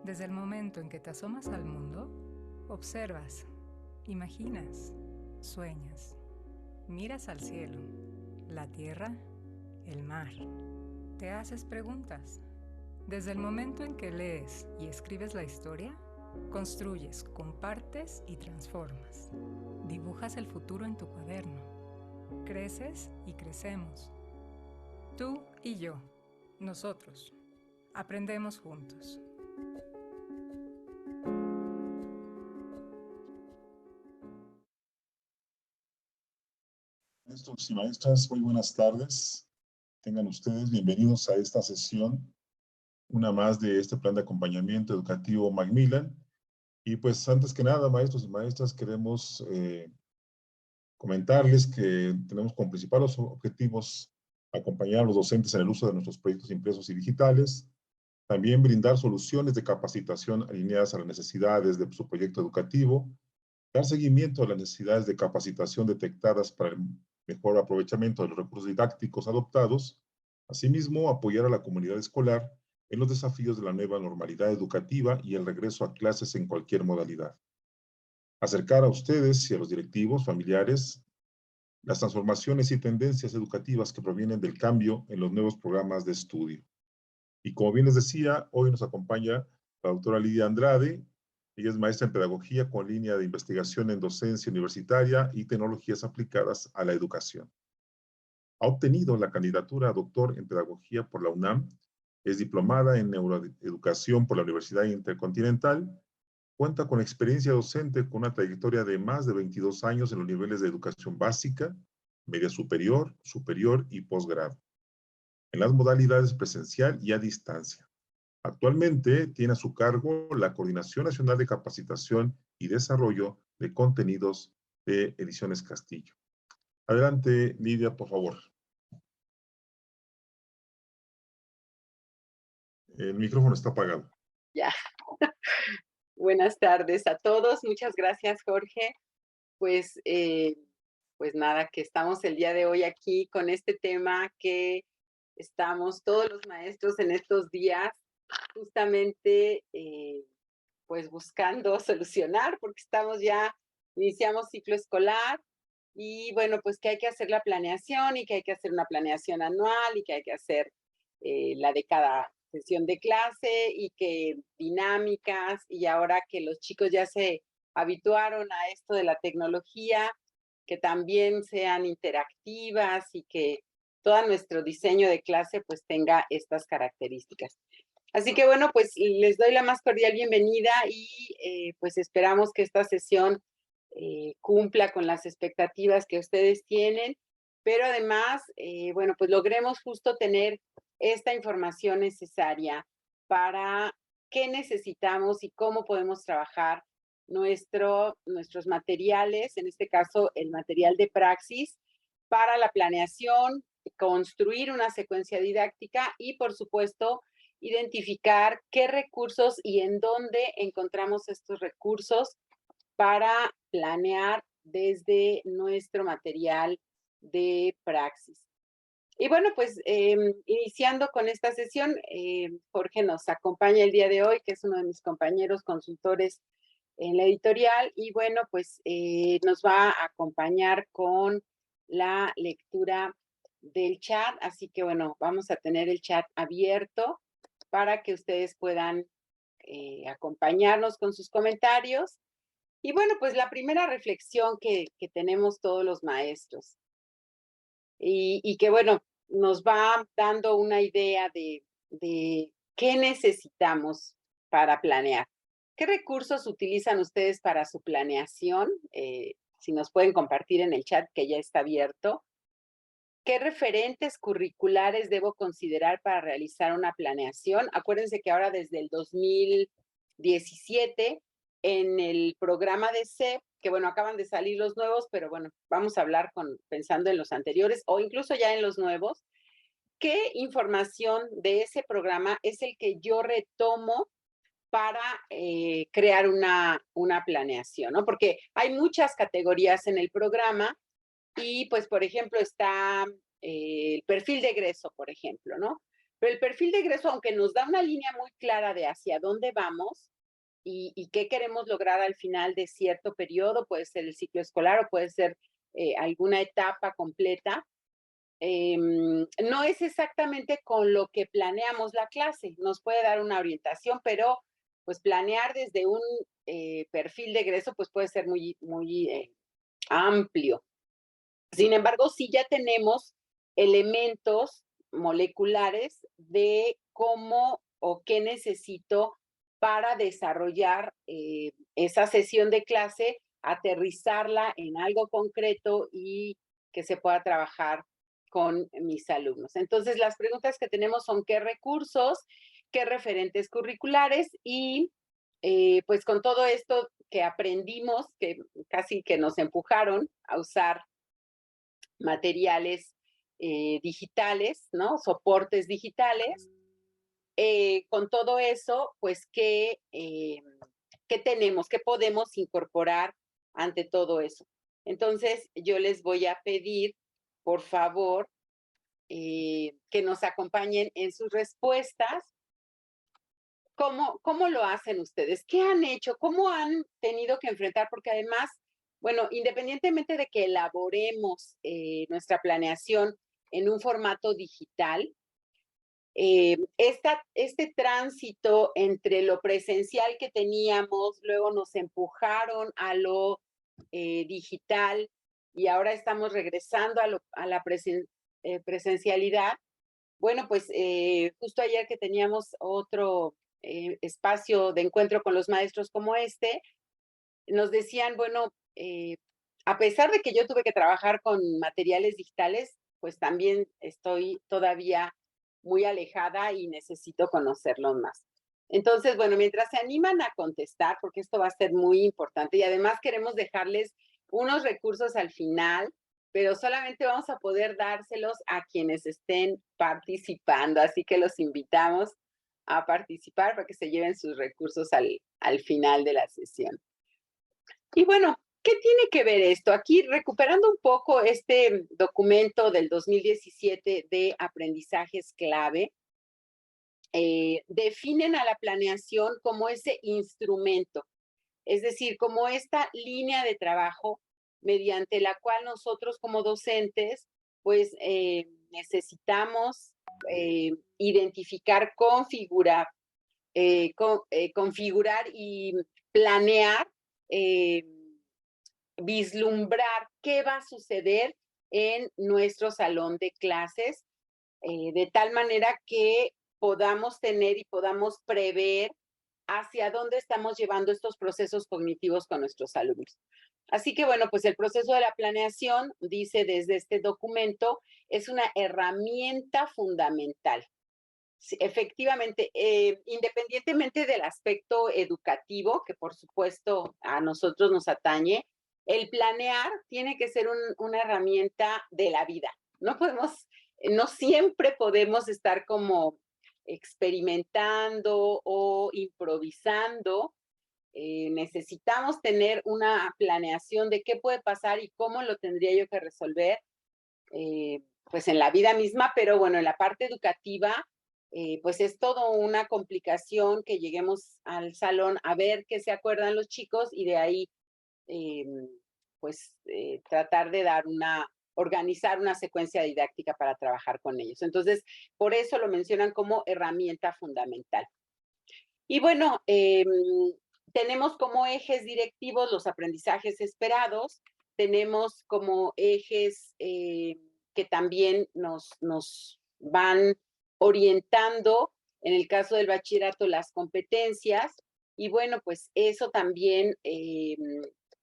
Desde el momento en que te asomas al mundo, observas, imaginas, sueñas, miras al cielo, la tierra, el mar. Te haces preguntas. Desde el momento en que lees y escribes la historia, construyes, compartes y transformas. Dibujas el futuro en tu cuaderno. Creces y crecemos. Tú y yo, nosotros, aprendemos juntos. Maestros y maestras, muy buenas tardes. Tengan ustedes bienvenidos a esta sesión, una más de este plan de acompañamiento educativo Macmillan. Y pues antes que nada, maestros y maestras, queremos comentarles que tenemos como principales objetivos acompañar a los docentes en el uso de nuestros proyectos impresos y digitales, también brindar soluciones de capacitación alineadas a las necesidades de su proyecto educativo, dar seguimiento a las necesidades de capacitación detectadas para el mejor aprovechamiento de los recursos didácticos adoptados, asimismo apoyar a la comunidad escolar en los desafíos de la nueva normalidad educativa y el regreso a clases en cualquier modalidad. Acercar a ustedes y a los directivos, familiares, las transformaciones y tendencias educativas que provienen del cambio en los nuevos programas de estudio. Y como bien les decía, hoy nos acompaña la doctora Lidia Andrade. Ella es maestra en pedagogía con línea de investigación en docencia universitaria y tecnologías aplicadas a la educación. Ha obtenido la candidatura a doctor en pedagogía por la UNAM, es diplomada en neuroeducación por la Universidad Intercontinental, cuenta con experiencia docente con una trayectoria de más de 22 años en los niveles de educación básica, media superior, superior y posgrado, en las modalidades presencial y a distancia. Actualmente tiene a su cargo la Coordinación Nacional de Capacitación y Desarrollo de Contenidos de Ediciones Castillo. Adelante, Lidia, por favor. El micrófono está apagado. Ya. Buenas tardes a todos. Muchas gracias, Jorge. Pues, pues nada, que estamos el día de hoy aquí con este tema que estamos todos los maestros en estos días justamente pues buscando solucionar porque iniciamos ciclo escolar y bueno, pues que hay que hacer la planeación y que hay que hacer una planeación anual y que hay que hacer la de cada sesión de clase y que dinámicas y ahora que los chicos ya se habituaron a esto de la tecnología, que también sean interactivas y que todo nuestro diseño de clase pues tenga estas características. Así que bueno, pues les doy la más cordial bienvenida y pues esperamos que esta sesión cumpla con las expectativas que ustedes tienen, pero además, bueno, pues logremos justo tener esta información necesaria para qué necesitamos y cómo podemos trabajar nuestros materiales, en este caso el material de praxis, para la planeación, construir una secuencia didáctica y, por supuesto, identificar qué recursos y en dónde encontramos estos recursos para planear desde nuestro material de praxis. Y bueno, pues iniciando con esta sesión, Jorge nos acompaña el día de hoy, que es uno de mis compañeros consultores en la editorial, y bueno, pues nos va a acompañar con la lectura del chat, así que bueno, vamos a tener el chat abierto para que ustedes puedan acompañarnos con sus comentarios. Y bueno, pues la primera reflexión que tenemos todos los maestros y que bueno, nos va dando una idea de qué necesitamos para planear. ¿Qué recursos utilizan ustedes para su planeación? Si nos pueden compartir en el chat que ya está abierto. ¿Qué referentes curriculares debo considerar para realizar una planeación? Acuérdense que ahora desde el 2017 en el programa de CEP, que bueno, acaban de salir los nuevos, pero bueno, vamos a hablar pensando en los anteriores o incluso ya en los nuevos. ¿Qué información de ese programa es el que yo retomo para crear una planeación, ¿no? Porque hay muchas categorías en el programa y pues, por ejemplo, está el perfil de egreso, por ejemplo, ¿no? Pero el perfil de egreso, aunque nos da una línea muy clara de hacia dónde vamos y qué queremos lograr al final de cierto periodo, puede ser el ciclo escolar o puede ser alguna etapa completa, no es exactamente con lo que planeamos la clase. Nos puede dar una orientación, pero pues planear desde un perfil de egreso pues puede ser muy, muy amplio. Sin embargo, sí ya tenemos elementos moleculares de cómo o qué necesito para desarrollar esa sesión de clase, aterrizarla en algo concreto y que se pueda trabajar con mis alumnos. Entonces, las preguntas que tenemos son qué recursos, qué referentes curriculares y pues con todo esto que aprendimos, que casi que nos empujaron a usar materiales digitales, ¿no? Soportes digitales. Con todo eso, pues, ¿qué tenemos? ¿Qué podemos incorporar ante todo eso? Entonces, yo les voy a pedir, por favor, que nos acompañen en sus respuestas. ¿Cómo lo hacen ustedes? ¿Qué han hecho? ¿Cómo han tenido que enfrentar? Porque además, bueno, independientemente de que elaboremos nuestra planeación en un formato digital, este tránsito entre lo presencial que teníamos, luego nos empujaron a lo digital y ahora estamos regresando a la presencialidad. Bueno, pues justo ayer que teníamos otro espacio de encuentro con los maestros como este, nos decían, bueno, a pesar de que yo tuve que trabajar con materiales digitales, pues también estoy todavía muy alejada y necesito conocerlos más. Entonces, bueno, mientras se animan a contestar, porque esto va a ser muy importante y además queremos dejarles unos recursos al final, pero solamente vamos a poder dárselos a quienes estén participando, así que los invitamos a participar para que se lleven sus recursos al final de la sesión. Y bueno, ¿qué tiene que ver esto? Aquí, recuperando un poco este documento del 2017 de aprendizajes clave, definen a la planeación como ese instrumento, es decir, como esta línea de trabajo mediante la cual nosotros como docentes, pues necesitamos identificar, configurar y planear, vislumbrar qué va a suceder en nuestro salón de clases, de tal manera que podamos tener y podamos prever hacia dónde estamos llevando estos procesos cognitivos con nuestros alumnos. Así que bueno, pues el proceso de la planeación, dice desde este documento, es una herramienta fundamental. Sí, efectivamente, independientemente del aspecto educativo, que por supuesto a nosotros nos atañe, el planear tiene que ser una herramienta de la vida. No siempre podemos estar como experimentando o improvisando. Necesitamos tener una planeación de qué puede pasar y cómo lo tendría yo que resolver, pues en la vida misma, pero bueno, en la parte educativa, pues es todo una complicación que lleguemos al salón a ver qué se acuerdan los chicos y de ahí, pues, tratar de organizar una secuencia didáctica para trabajar con ellos. Entonces, por eso lo mencionan como herramienta fundamental. Y bueno, tenemos como ejes directivos los aprendizajes esperados, tenemos como ejes que también nos van orientando, en el caso del bachillerato, las competencias, y bueno, pues eso también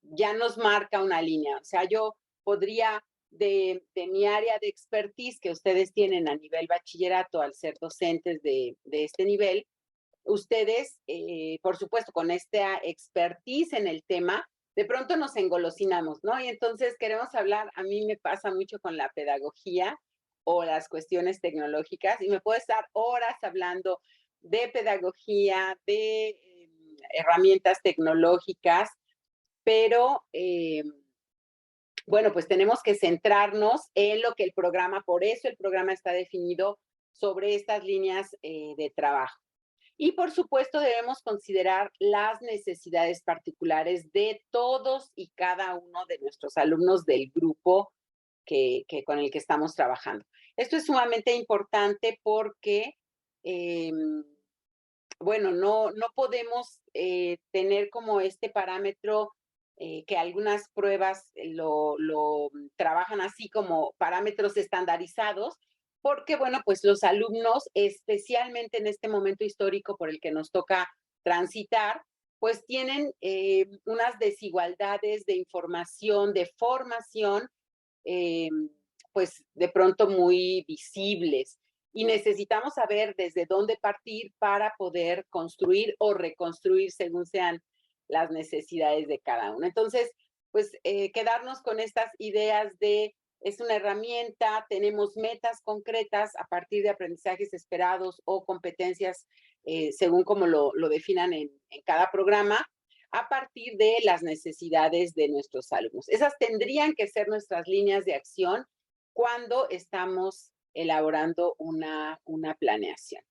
ya nos marca una línea. O sea, yo podría, de mi área de expertise que ustedes tienen a nivel bachillerato al ser docentes de este nivel, ustedes, por supuesto, con esta expertise en el tema, de pronto nos engolosinamos, ¿no? Y entonces queremos hablar, a mí me pasa mucho con la pedagogía o las cuestiones tecnológicas, y me puedo estar horas hablando de pedagogía, de herramientas tecnológicas, pero bueno, pues tenemos que centrarnos en lo que el programa, por eso el programa está definido sobre estas líneas de trabajo. Y por supuesto debemos considerar las necesidades particulares de todos y cada uno de nuestros alumnos del grupo con el que estamos trabajando. Esto es sumamente importante porque, bueno, no podemos tener como este parámetro que algunas pruebas lo trabajan así como parámetros estandarizados, porque, bueno, pues los alumnos, especialmente en este momento histórico por el que nos toca transitar, pues tienen unas desigualdades de información, de formación, pues de pronto muy visibles. Y necesitamos saber desde dónde partir para poder construir o reconstruir según sean las necesidades de cada uno. Entonces, pues quedarnos con estas ideas de es una herramienta, tenemos metas concretas a partir de aprendizajes esperados o competencias según como lo definan en cada programa, a partir de las necesidades de nuestros alumnos. Esas tendrían que ser nuestras líneas de acción cuando estamos elaborando una planeación.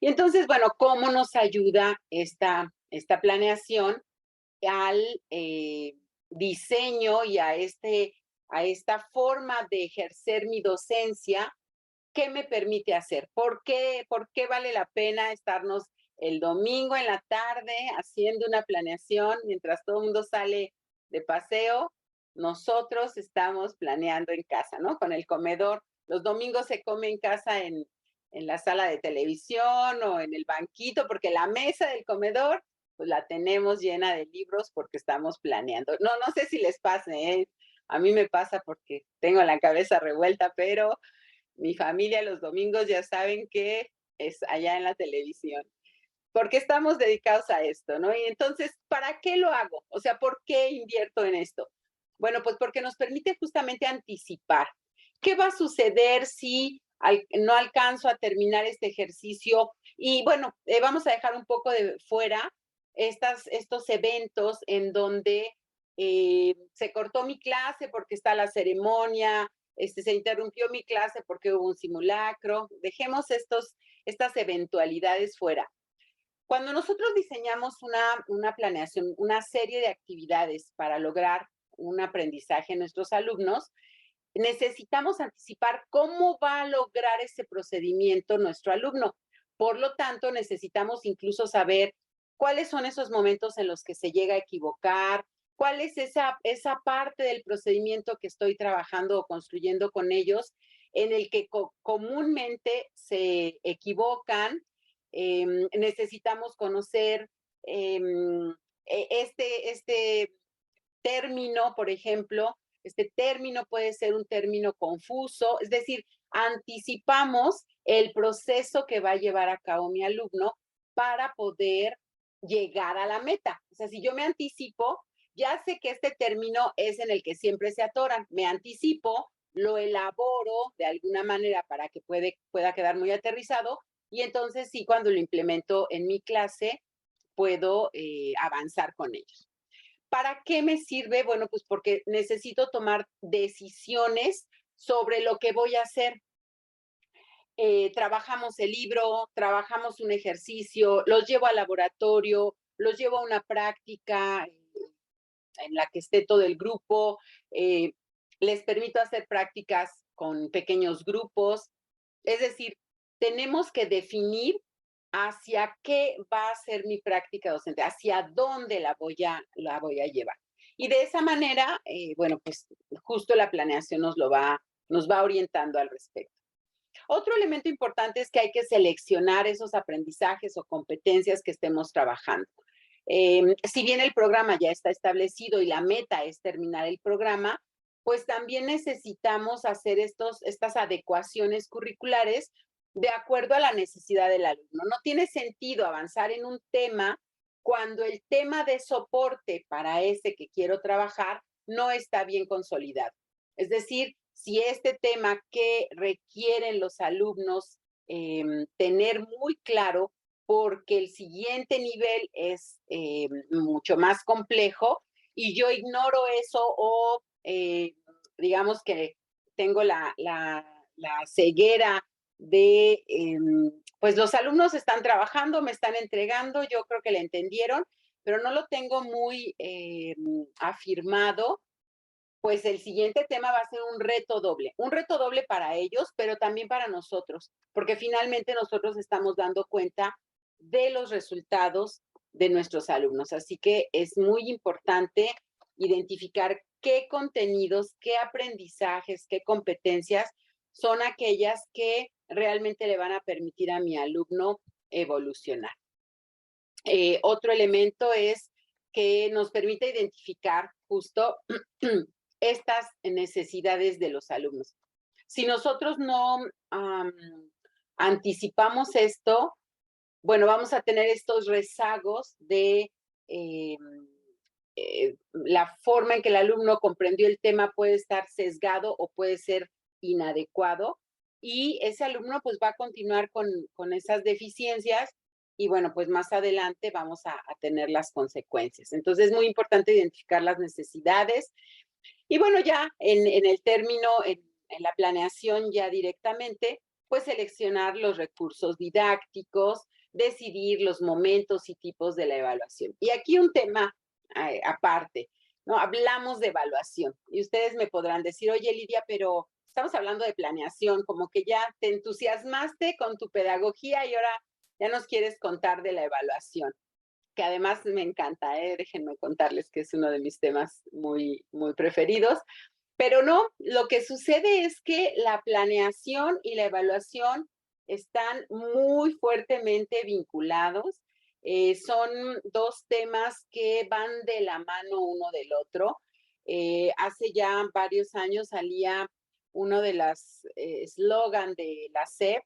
Y entonces, bueno, ¿cómo nos ayuda esta planeación al diseño y a esta forma de ejercer mi docencia? ¿Qué me permite hacer? ¿Por qué vale la pena estarnos el domingo en la tarde haciendo una planeación mientras todo el mundo sale de paseo? Nosotros estamos planeando en casa, ¿no? Con el comedor. Los domingos se come en casa en la sala de televisión o en el banquito, porque la mesa del comedor, pues la tenemos llena de libros porque estamos planeando. No sé si les pase, ¿eh? A mí me pasa porque tengo la cabeza revuelta, pero mi familia los domingos ya saben que es allá en la televisión, porque estamos dedicados a esto, ¿no? Y entonces, ¿para qué lo hago? O sea, ¿por qué invierto en esto? Bueno, pues porque nos permite justamente anticipar. ¿Qué va a suceder si no alcanzo a terminar este ejercicio? Y bueno, vamos a dejar un poco de fuera estos eventos en donde se cortó mi clase porque está la ceremonia, se interrumpió mi clase porque hubo un simulacro. Dejemos estas eventualidades fuera. Cuando nosotros diseñamos una planeación, una serie de actividades para lograr un aprendizaje en nuestros alumnos, necesitamos anticipar cómo va a lograr ese procedimiento nuestro alumno. Por lo tanto, necesitamos incluso saber cuáles son esos momentos en los que se llega a equivocar, cuál es esa parte del procedimiento que estoy trabajando o construyendo con ellos, en el que comúnmente se equivocan. Necesitamos conocer este término, por ejemplo. Este término puede ser un término confuso, es decir, anticipamos el proceso que va a llevar a cabo mi alumno para poder llegar a la meta. O sea, si yo me anticipo, ya sé que este término es en el que siempre se atoran. Me anticipo, lo elaboro de alguna manera para que pueda quedar muy aterrizado y entonces sí, cuando lo implemento en mi clase, puedo avanzar con ellos. ¿Para qué me sirve? Bueno, pues porque necesito tomar decisiones sobre lo que voy a hacer. Trabajamos el libro, trabajamos un ejercicio, los llevo al laboratorio, los llevo a una práctica en la que esté todo el grupo, les permito hacer prácticas con pequeños grupos. Es decir, tenemos que definir hacia qué va a ser mi práctica docente, hacia dónde la voy a llevar. Y de esa manera, bueno, pues justo la planeación nos va orientando al respecto. Otro elemento importante es que hay que seleccionar esos aprendizajes o competencias que estemos trabajando. Si bien el programa ya está establecido y la meta es terminar el programa, pues también necesitamos hacer estas adecuaciones curriculares de acuerdo a la necesidad del alumno. No tiene sentido avanzar en un tema cuando el tema de soporte para ese que quiero trabajar no está bien consolidado. Es decir, si este tema que requieren los alumnos tener muy claro, porque el siguiente nivel es mucho más complejo y yo ignoro eso o digamos que tengo la ceguera pues los alumnos están trabajando, me están entregando, yo creo que le entendieron, pero no lo tengo muy afirmado. Pues el siguiente tema va a ser un reto doble para ellos, pero también para nosotros, porque finalmente nosotros estamos dando cuenta de los resultados de nuestros alumnos. Así que es muy importante identificar qué contenidos, qué aprendizajes, qué competencias son aquellas que realmente le van a permitir a mi alumno evolucionar. Otro elemento es que nos permite identificar justo estas necesidades de los alumnos. Si nosotros no anticipamos esto, bueno, vamos a tener estos rezagos de la forma en que el alumno comprendió el tema puede estar sesgado o puede ser inadecuado, y ese alumno pues va a continuar con esas deficiencias y bueno, pues más adelante vamos a tener las consecuencias. Entonces es muy importante identificar las necesidades. Y bueno, ya en el término, en la planeación ya directamente, pues seleccionar los recursos didácticos, decidir los momentos y tipos de la evaluación. Y aquí un tema aparte, ¿no? Hablamos de evaluación y ustedes me podrán decir, oye Lidia, pero estamos hablando de planeación, como que ya te entusiasmaste con tu pedagogía y ahora ya nos quieres contar de la evaluación, que además me encanta, déjenme contarles que es uno de mis temas muy, muy preferidos. Pero no, lo que sucede es que la planeación y la evaluación están muy fuertemente vinculados. Son dos temas que van de la mano uno del otro. Hace ya varios años salía uno de las eslogan de la SEP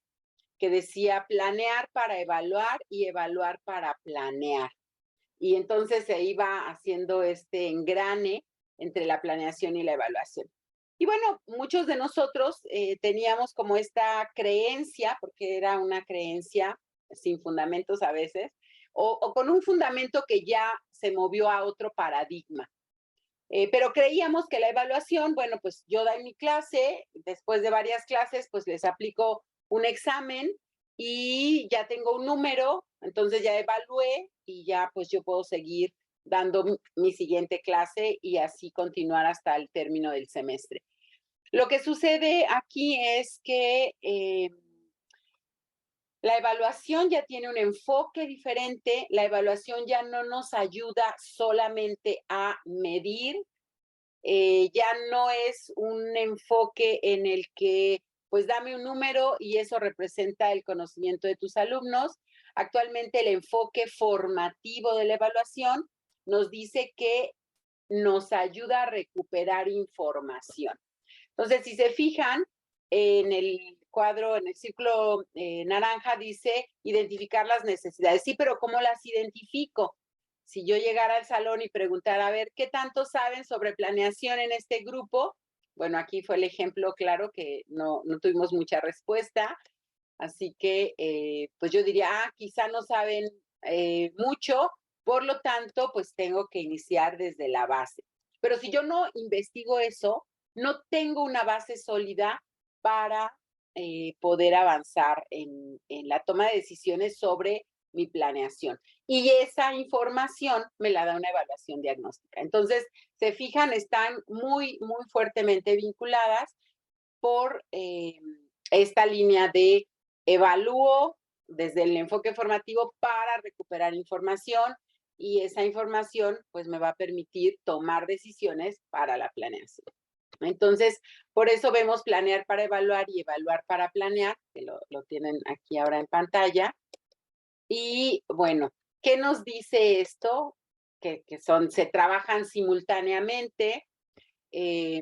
que decía planear para evaluar y evaluar para planear. Y entonces se iba haciendo este engrane entre la planeación y la evaluación. Y bueno, muchos de nosotros teníamos como esta creencia, porque era una creencia sin fundamentos a veces, o con un fundamento que ya se movió a otro paradigma. Pero creíamos que la evaluación, bueno, pues yo doy mi clase, después de varias clases, pues les aplico un examen y ya tengo un número, entonces ya evalué y ya pues yo puedo seguir dando mi siguiente clase y así continuar hasta el término del semestre. Lo que sucede aquí es que la evaluación ya tiene un enfoque diferente, la evaluación ya no nos ayuda solamente a medir, ya no es un enfoque en el que pues dame un número y eso representa el conocimiento de tus alumnos. Actualmente el enfoque formativo de la evaluación nos dice que nos ayuda a recuperar información. Entonces, si se fijan, en el cuadro, en el círculo naranja dice identificar las necesidades. Sí, pero ¿cómo las identifico? Si yo llegara al salón y preguntara, a ver, ¿qué tanto saben sobre planeación en este grupo? Bueno, aquí fue el ejemplo claro que no tuvimos mucha respuesta. Así que, pues yo diría, quizá no saben mucho, por lo tanto, pues tengo que iniciar desde la base. Pero si yo no investigo eso, no tengo una base sólida para poder avanzar en la toma de decisiones sobre mi planeación. Y esa información me la da una evaluación diagnóstica. Entonces, se fijan, están muy, muy fuertemente vinculadas por esta línea de evalúo desde el enfoque formativo para recuperar información y esa información pues me va a permitir tomar decisiones para la planeación. Entonces, por eso vemos planear para evaluar y evaluar para planear, que lo tienen aquí ahora en pantalla. Y bueno, ¿qué nos dice esto? Que se trabajan simultáneamente, que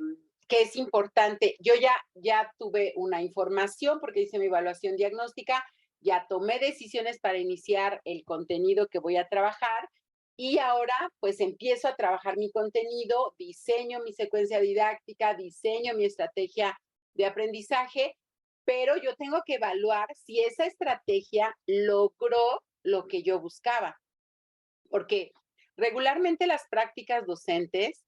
es importante. Yo ya tuve una información porque hice mi evaluación diagnóstica, ya tomé decisiones para iniciar el contenido que voy a trabajar y ahora pues empiezo a trabajar mi contenido, diseño mi secuencia didáctica, diseño mi estrategia de aprendizaje, pero yo tengo que evaluar si esa estrategia logró lo que yo buscaba. Porque regularmente las prácticas docentes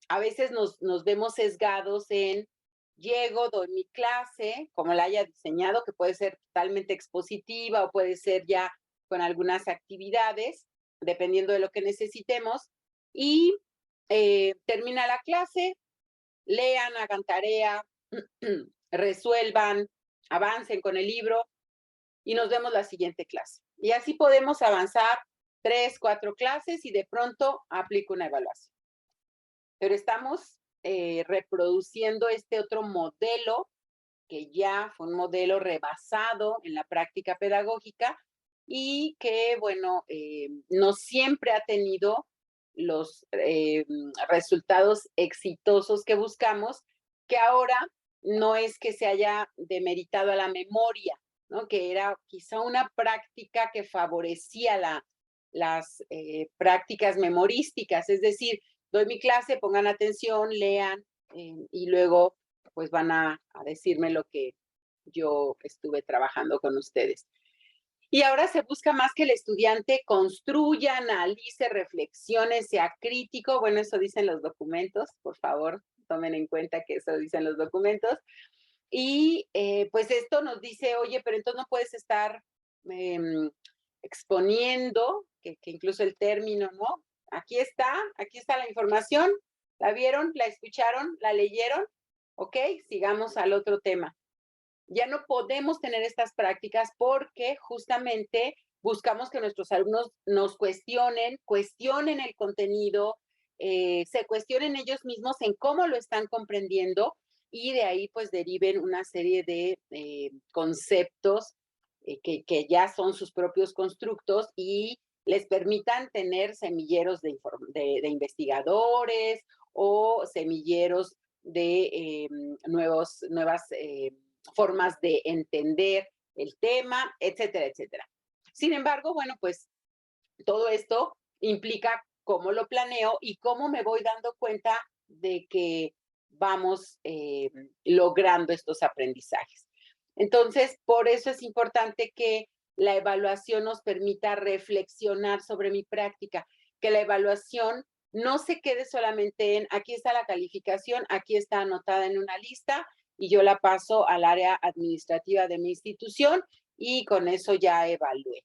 a veces nos vemos sesgados en llego, doy mi clase, como la haya diseñado, que puede ser totalmente expositiva o puede ser ya con algunas actividades, dependiendo de lo que necesitemos, y termina la clase, lean, hagan tarea, resuelvan, avancen con el libro y nos vemos la siguiente clase. Y así podemos avanzar 3, 4 clases y de pronto aplico una evaluación. Pero estamos reproduciendo este otro modelo que ya fue un modelo rebasado en la práctica pedagógica y que, bueno, no siempre ha tenido los resultados exitosos que buscamos, que ahora no es que se haya demeritado a la memoria, ¿no? Que era quizá una práctica que favorecía las prácticas memorísticas, es decir, doy mi clase, pongan atención, lean y luego pues van a decirme lo que yo estuve trabajando con ustedes. Y ahora se busca más que el estudiante construya, analice, reflexione, sea crítico. Bueno, eso dicen los documentos, por favor, tomen en cuenta que eso dicen los documentos. Y pues esto nos dice, oye, pero entonces no puedes estar exponiendo, que incluso el término, ¿no? Aquí está la información, la vieron, la escucharon, la leyeron, ¿ok? Sigamos al otro tema. Ya no podemos tener estas prácticas porque justamente buscamos que nuestros alumnos nos cuestionen el contenido, se cuestionen ellos mismos en cómo lo están comprendiendo y de ahí pues deriven una serie de conceptos que ya son sus propios constructos y les permitan tener semilleros de investigadores o semilleros de nuevas formas de entender el tema, etcétera, etcétera. Sin embargo, bueno, pues todo esto implica cómo lo planeo y cómo me voy dando cuenta de que vamos logrando estos aprendizajes. Entonces, por eso es importante que la evaluación nos permita reflexionar sobre mi práctica, que la evaluación no se quede solamente en aquí está la calificación, aquí está anotada en una lista y yo la paso al área administrativa de mi institución y con eso ya evalué.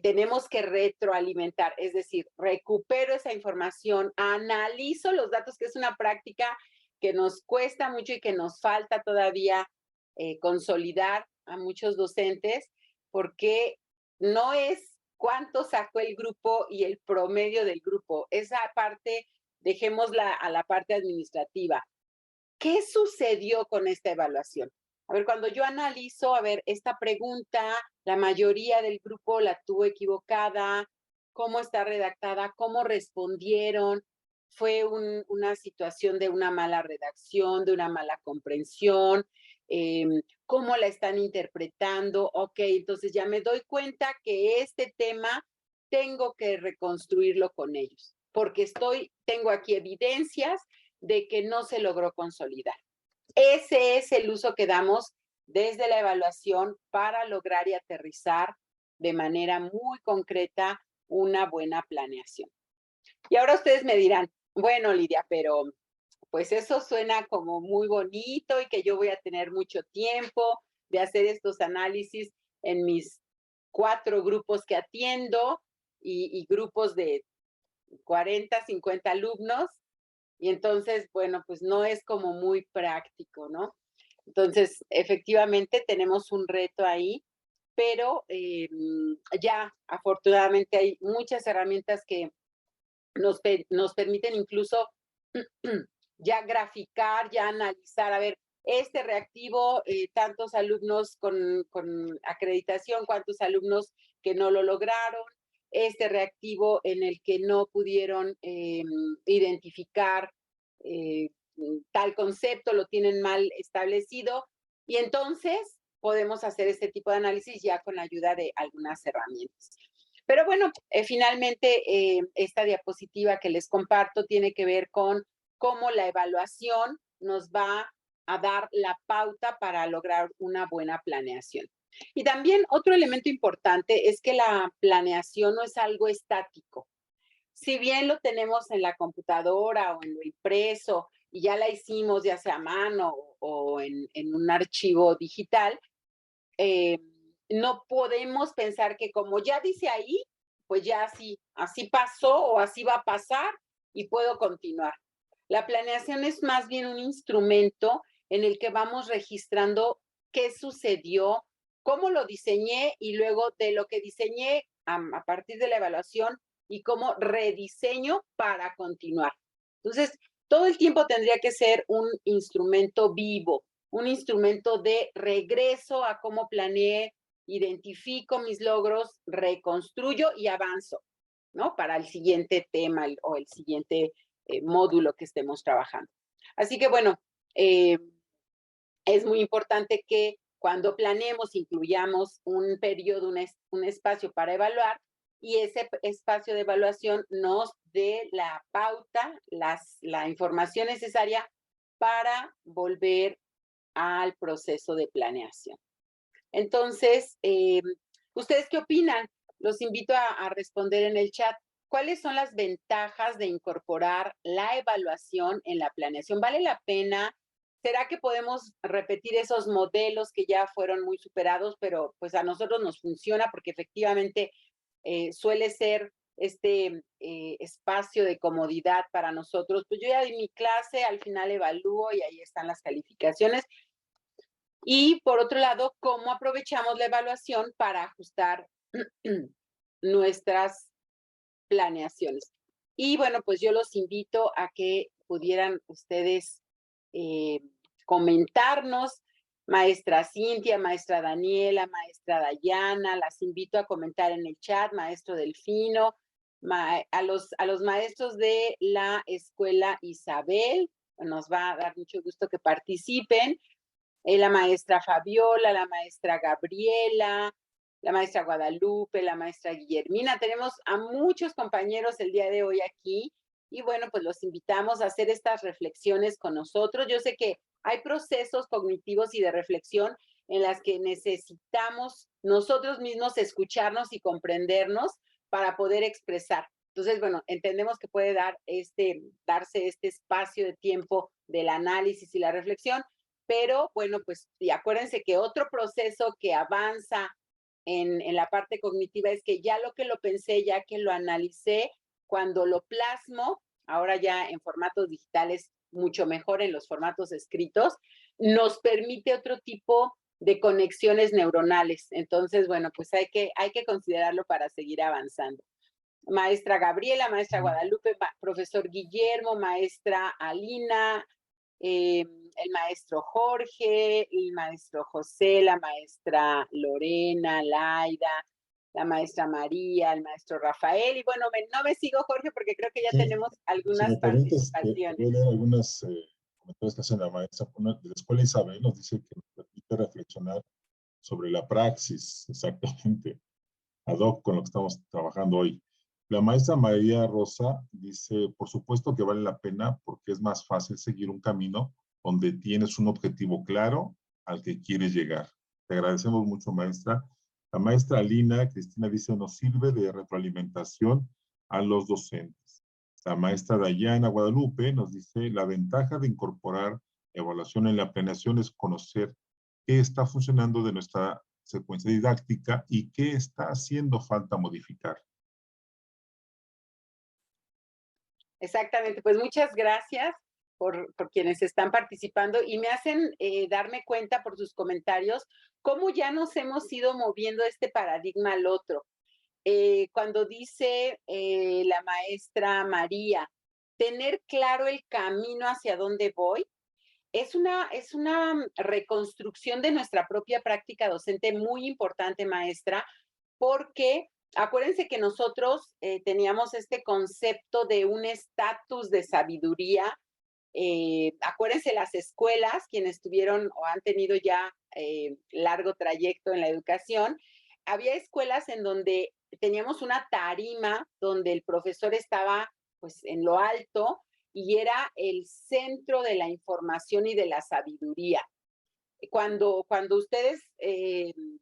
Tenemos que retroalimentar, es decir, recupero esa información, analizo los datos, que es una práctica que nos cuesta mucho y que nos falta todavía consolidar a muchos docentes, porque no es cuánto sacó el grupo y el promedio del grupo. Esa parte, dejémosla a la parte administrativa. ¿Qué sucedió con esta evaluación? A ver, cuando yo analizo, a ver, esta pregunta, la mayoría del grupo la tuvo equivocada, cómo está redactada, cómo respondieron, fue una situación de una mala redacción, de una mala comprensión, cómo la están interpretando. Ok, entonces ya me doy cuenta que este tema tengo que reconstruirlo con ellos, porque tengo aquí evidencias de que no se logró consolidar. Ese es el uso que damos desde la evaluación para lograr y aterrizar de manera muy concreta una buena planeación. Y ahora ustedes me dirán, bueno, Lidia, pero pues eso suena como muy bonito y que yo voy a tener mucho tiempo de hacer estos análisis en mis 4 grupos que atiendo y grupos de 40, 50 alumnos. Y entonces, bueno, pues no es como muy práctico, ¿no? Entonces, efectivamente tenemos un reto ahí, pero ya afortunadamente hay muchas herramientas que nos permiten incluso ya graficar, ya analizar, a ver, este reactivo, tantos alumnos con acreditación, cuántos alumnos que no lo lograron, este reactivo en el que no pudieron identificar tal concepto, lo tienen mal establecido, y entonces podemos hacer este tipo de análisis ya con la ayuda de algunas herramientas. Pero bueno, finalmente esta diapositiva que les comparto tiene que ver con cómo la evaluación nos va a dar la pauta para lograr una buena planeación. Y también otro elemento importante es que la planeación no es algo estático. Si bien lo tenemos en la computadora o en lo impreso y ya la hicimos ya sea a mano o en un archivo digital, no podemos pensar que como ya dice ahí, pues ya así pasó o así va a pasar y puedo continuar. La planeación es más bien un instrumento en el que vamos registrando qué sucedió, cómo lo diseñé y luego de lo que diseñé a partir de la evaluación y cómo rediseño para continuar. Entonces, todo el tiempo tendría que ser un instrumento vivo, un instrumento de regreso a cómo planeé, identifico mis logros, reconstruyo y avanzo, ¿no? Para el siguiente tema o el siguiente módulo que estemos trabajando. Así que bueno, es muy importante que cuando planeemos incluyamos un periodo, un espacio para evaluar y ese espacio de evaluación nos dé la pauta, la información necesaria para volver al proceso de planeación. Entonces, ¿ustedes qué opinan? Los invito a responder en el chat. ¿Cuáles son las ventajas de incorporar la evaluación en la planeación? ¿Vale la pena? ¿Será que podemos repetir esos modelos que ya fueron muy superados, pero pues a nosotros nos funciona porque efectivamente suele ser este espacio de comodidad para nosotros? Pues yo ya di mi clase, al final evalúo y ahí están las calificaciones. Y por otro lado, ¿cómo aprovechamos la evaluación para ajustar nuestras planeaciones? Y bueno, pues yo los invito a que pudieran ustedes comentarnos, maestra Cintia, maestra Daniela, maestra Dayana, las invito a comentar en el chat, maestro Delfino, a los maestros de la escuela Isabel, nos va a dar mucho gusto que participen, la maestra Fabiola, la maestra Gabriela, la maestra Guadalupe, la maestra Guillermina. Tenemos a muchos compañeros el día de hoy aquí y bueno, pues los invitamos a hacer estas reflexiones con nosotros. Yo sé que hay procesos cognitivos y de reflexión en las que necesitamos nosotros mismos escucharnos y comprendernos para poder expresar. Entonces, bueno, entendemos que puede darse este espacio de tiempo del análisis y la reflexión, pero bueno, pues y acuérdense que otro proceso que avanza en la parte cognitiva es que ya lo pensé, ya que lo analicé, cuando lo plasmo, ahora ya en formatos digitales, mucho mejor en los formatos escritos, nos permite otro tipo de conexiones neuronales. Entonces, bueno, pues hay que considerarlo para seguir avanzando. Maestra Gabriela, maestra Guadalupe, profesor Guillermo, maestra Alina, el maestro Jorge, el maestro José, la maestra Lorena, Laida, la maestra María, el maestro Rafael, y bueno, no me sigo, Jorge, porque creo que ya tenemos Si me algunas permites, participaciones. voy a leer algunas comentarios que hace la maestra de la escuela Isabel, nos dice que nos permite reflexionar sobre la praxis, exactamente, ad hoc con lo que estamos trabajando hoy. La maestra María Rosa dice, por supuesto que vale la pena porque es más fácil seguir un camino donde tienes un objetivo claro al que quieres llegar. Te agradecemos mucho, maestra. La maestra Lina Cristina dice, nos sirve de retroalimentación a los docentes. La maestra Dayana Guadalupe nos dice, la ventaja de incorporar evaluación en la planeación es conocer qué está funcionando de nuestra secuencia didáctica y qué está haciendo falta modificar. Exactamente, pues muchas gracias por quienes están participando y me hacen darme cuenta por sus comentarios cómo ya nos hemos ido moviendo este paradigma al otro. Cuando dice la maestra María, tener claro el camino hacia dónde voy, es una reconstrucción de nuestra propia práctica docente muy importante, maestra, porque acuérdense que nosotros teníamos este concepto de un estatus de sabiduría. Acuérdense las escuelas, quienes tuvieron o han tenido ya largo trayecto en la educación, había escuelas en donde teníamos una tarima donde el profesor estaba pues en lo alto y era el centro de la información y de la sabiduría. Cuando ustedes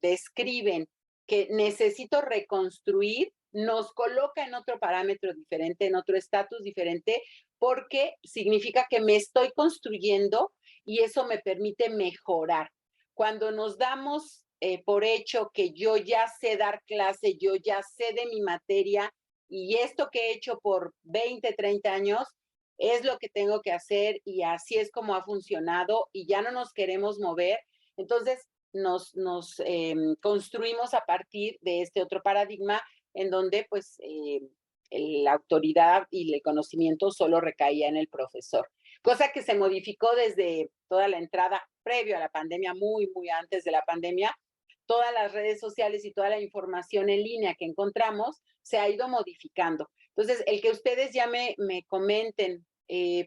describen que necesito reconstruir, nos coloca en otro parámetro diferente, en otro estatus diferente, porque significa que me estoy construyendo y eso me permite mejorar. Cuando nos damos por hecho que yo ya sé dar clase, yo ya sé de mi materia y esto que he hecho por 20, 30 años es lo que tengo que hacer y así es como ha funcionado y ya no nos queremos mover, entonces nos construimos a partir de este otro paradigma en donde pues la autoridad y el conocimiento solo recaía en el profesor, cosa que se modificó desde toda la entrada previo a la pandemia, muy, muy antes de la pandemia. Todas las redes sociales y toda la información en línea que encontramos se ha ido modificando. Entonces, el que ustedes ya me comenten,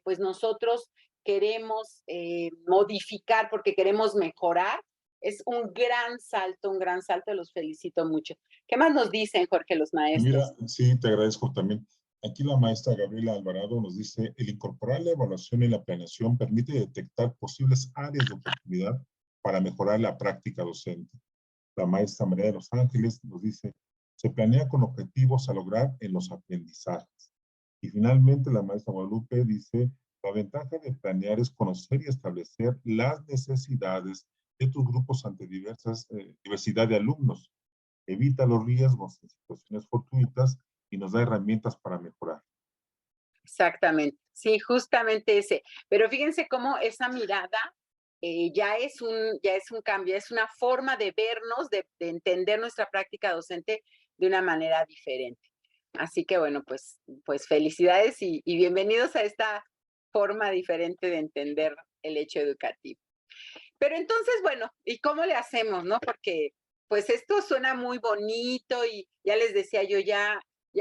pues nosotros queremos modificar porque queremos mejorar, es un gran salto, los felicito mucho. ¿Qué más nos dicen, Jorge, los maestros? Mira, sí, te agradezco también. Aquí la maestra Gabriela Alvarado nos dice, el incorporar la evaluación y la planeación permite detectar posibles áreas de oportunidad para mejorar la práctica docente. La maestra María de los Ángeles nos dice, se planea con objetivos a lograr en los aprendizajes. Y finalmente la maestra Guadalupe dice, la ventaja de planear es conocer y establecer las necesidades de tus grupos ante diversidad de alumnos. Evita los riesgos en situaciones fortuitas y nos da herramientas para mejorar. Exactamente, sí, justamente ese. Pero fíjense cómo esa mirada ya es un cambio, es una forma de vernos, de entender nuestra práctica docente de una manera diferente. Así que bueno, pues felicidades y bienvenidos a esta forma diferente de entender el hecho educativo. Pero entonces, bueno, ¿y cómo le hacemos, no? Porque pues esto suena muy bonito y ya les decía yo, ya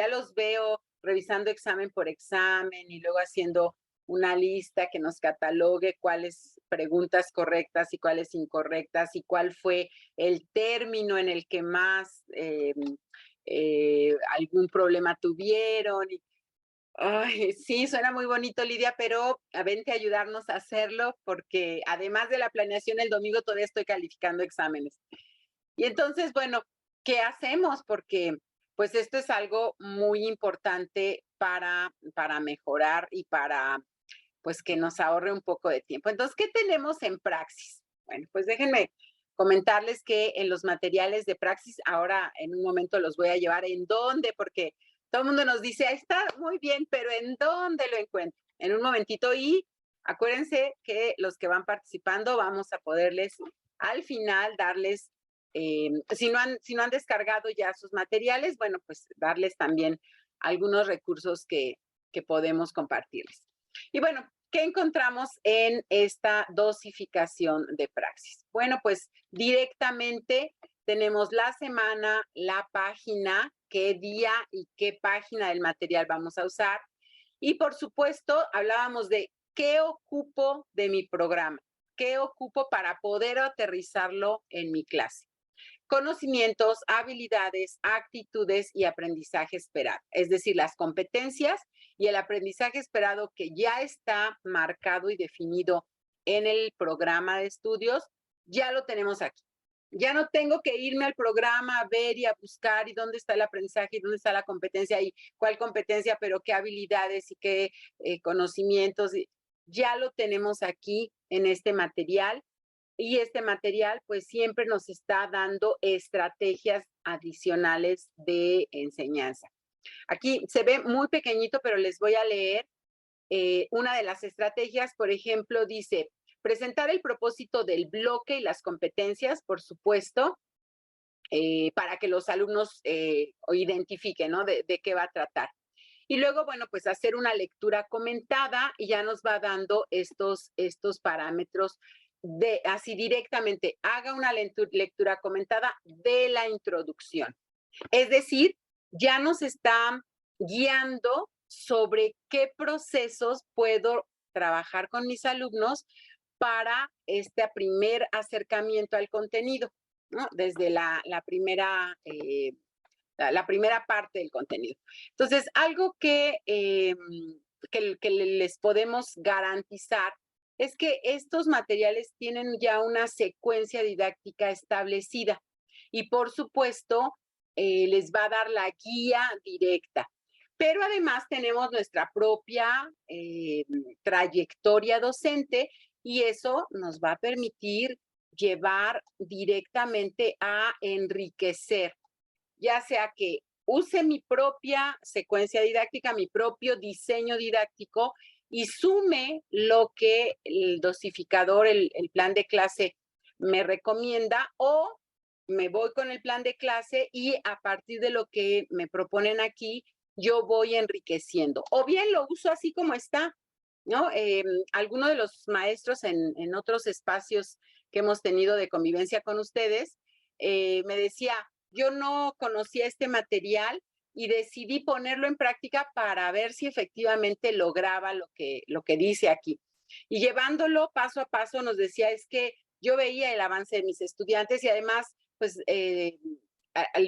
los veo revisando examen por examen y luego haciendo una lista que nos catalogue cuáles preguntas correctas y cuáles incorrectas y cuál fue el término en el que más algún problema tuvieron. Ay, sí, suena muy bonito, Lidia, pero vente a ayudarnos a hacerlo porque además de la planeación, el domingo todavía estoy calificando exámenes. Y entonces, bueno, ¿qué hacemos? Porque pues esto es algo muy importante para mejorar y para pues que nos ahorre un poco de tiempo. Entonces, ¿qué tenemos en Praxis? Bueno, pues déjenme comentarles que en los materiales de Praxis, ahora en un momento los voy a llevar en dónde, porque todo el mundo nos dice, ahí está muy bien, pero ¿en dónde lo encuentro? En un momentito y acuérdense que los que van participando vamos a poderles al final darles, si no han descargado ya sus materiales, bueno, pues darles también algunos recursos que podemos compartirles. Y bueno, ¿qué encontramos en esta dosificación de praxis? Bueno, pues directamente tenemos la semana, la página, qué día y qué página del material vamos a usar. Y por supuesto, hablábamos de qué ocupo de mi programa, qué ocupo para poder aterrizarlo en mi clase. Conocimientos, habilidades, actitudes y aprendizaje esperado, es decir, las competencias y el aprendizaje esperado que ya está marcado y definido en el programa de estudios, ya lo tenemos aquí. Ya no tengo que irme al programa a ver y a buscar y dónde está el aprendizaje y dónde está la competencia y cuál competencia, pero qué habilidades y qué conocimientos. Ya lo tenemos aquí en este material. Y este material pues siempre nos está dando estrategias adicionales de enseñanza. Aquí se ve muy pequeñito, pero les voy a leer una de las estrategias. Por ejemplo, dice, presentar el propósito del bloque y las competencias, por supuesto, para que los alumnos identifiquen, ¿no? De qué va a tratar. Y luego, bueno, pues hacer una lectura comentada y ya nos va dando estos parámetros así directamente, haga una lectura comentada de la introducción. Es decir, ya nos está guiando sobre qué procesos puedo trabajar con mis alumnos para este primer acercamiento al contenido, ¿no? Desde la primera parte del contenido. Entonces, algo que les podemos garantizar es que estos materiales tienen ya una secuencia didáctica establecida y, por supuesto, les va a dar la guía directa. Pero además tenemos nuestra propia trayectoria docente y eso nos va a permitir llevar directamente a enriquecer, ya sea que use mi propia secuencia didáctica, mi propio diseño didáctico y sume lo que el dosificador, el plan de clase me recomienda, o me voy con el plan de clase y a partir de lo que me proponen aquí, yo voy enriqueciendo. O bien lo uso así como está, ¿no? Alguno de los maestros en otros espacios que hemos tenido de convivencia con ustedes, me decía, yo no conocía este material y decidí ponerlo en práctica para ver si efectivamente lograba lo que dice aquí. Y llevándolo paso a paso nos decía, es que yo veía el avance de mis estudiantes y además, pues,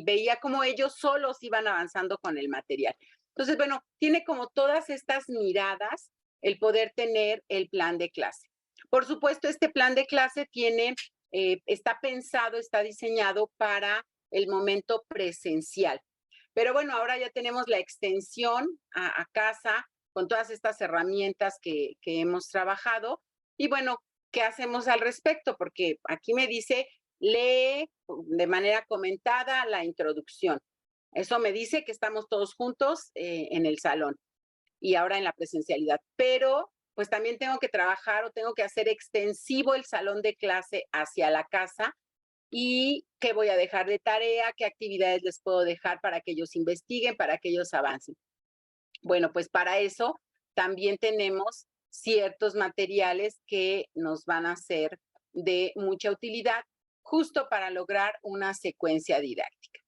veía cómo ellos solos iban avanzando con el material. Entonces, bueno, tiene como todas estas miradas el poder tener el plan de clase. Por supuesto, este plan de clase tiene, está pensado, está diseñado para el momento presencial. Pero bueno, ahora ya tenemos la extensión a casa con todas estas herramientas que hemos trabajado. Y bueno, ¿qué hacemos al respecto? Porque aquí me dice, lee de manera comentada la introducción. Eso me dice que estamos todos juntos en el salón y ahora en la presencialidad. Pero pues también tengo que trabajar o tengo que hacer extensivo el salón de clase hacia la casa. ¿Y qué voy a dejar de tarea? ¿Qué actividades les puedo dejar para que ellos investiguen, para que ellos avancen? Bueno, pues para eso también tenemos ciertos materiales que nos van a ser de mucha utilidad justo para lograr una secuencia didáctica.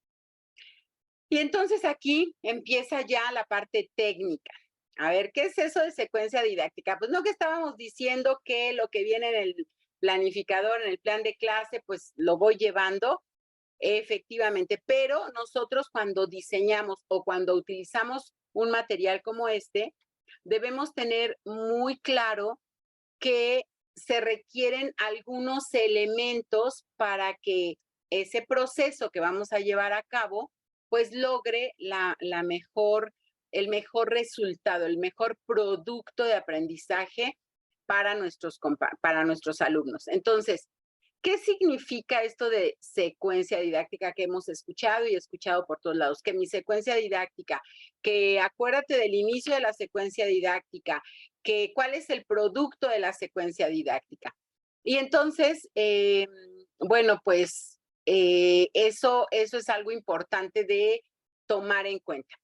Y entonces aquí empieza ya la parte técnica. A ver, ¿qué es eso de secuencia didáctica? Pues no, que estábamos diciendo que lo que viene en el planificador, en el plan de clase, pues lo voy llevando efectivamente, pero nosotros cuando diseñamos o cuando utilizamos un material como este, debemos tener muy claro que se requieren algunos elementos para que ese proceso que vamos a llevar a cabo, pues logre el mejor resultado, el mejor producto de aprendizaje para nuestros alumnos. Entonces, ¿qué significa esto de secuencia didáctica que hemos escuchado y escuchado por todos lados? Que mi secuencia didáctica, que acuérdate del inicio de la secuencia didáctica, que cuál es el producto de la secuencia didáctica. Y entonces, bueno, pues eso es algo importante de tomar en cuenta.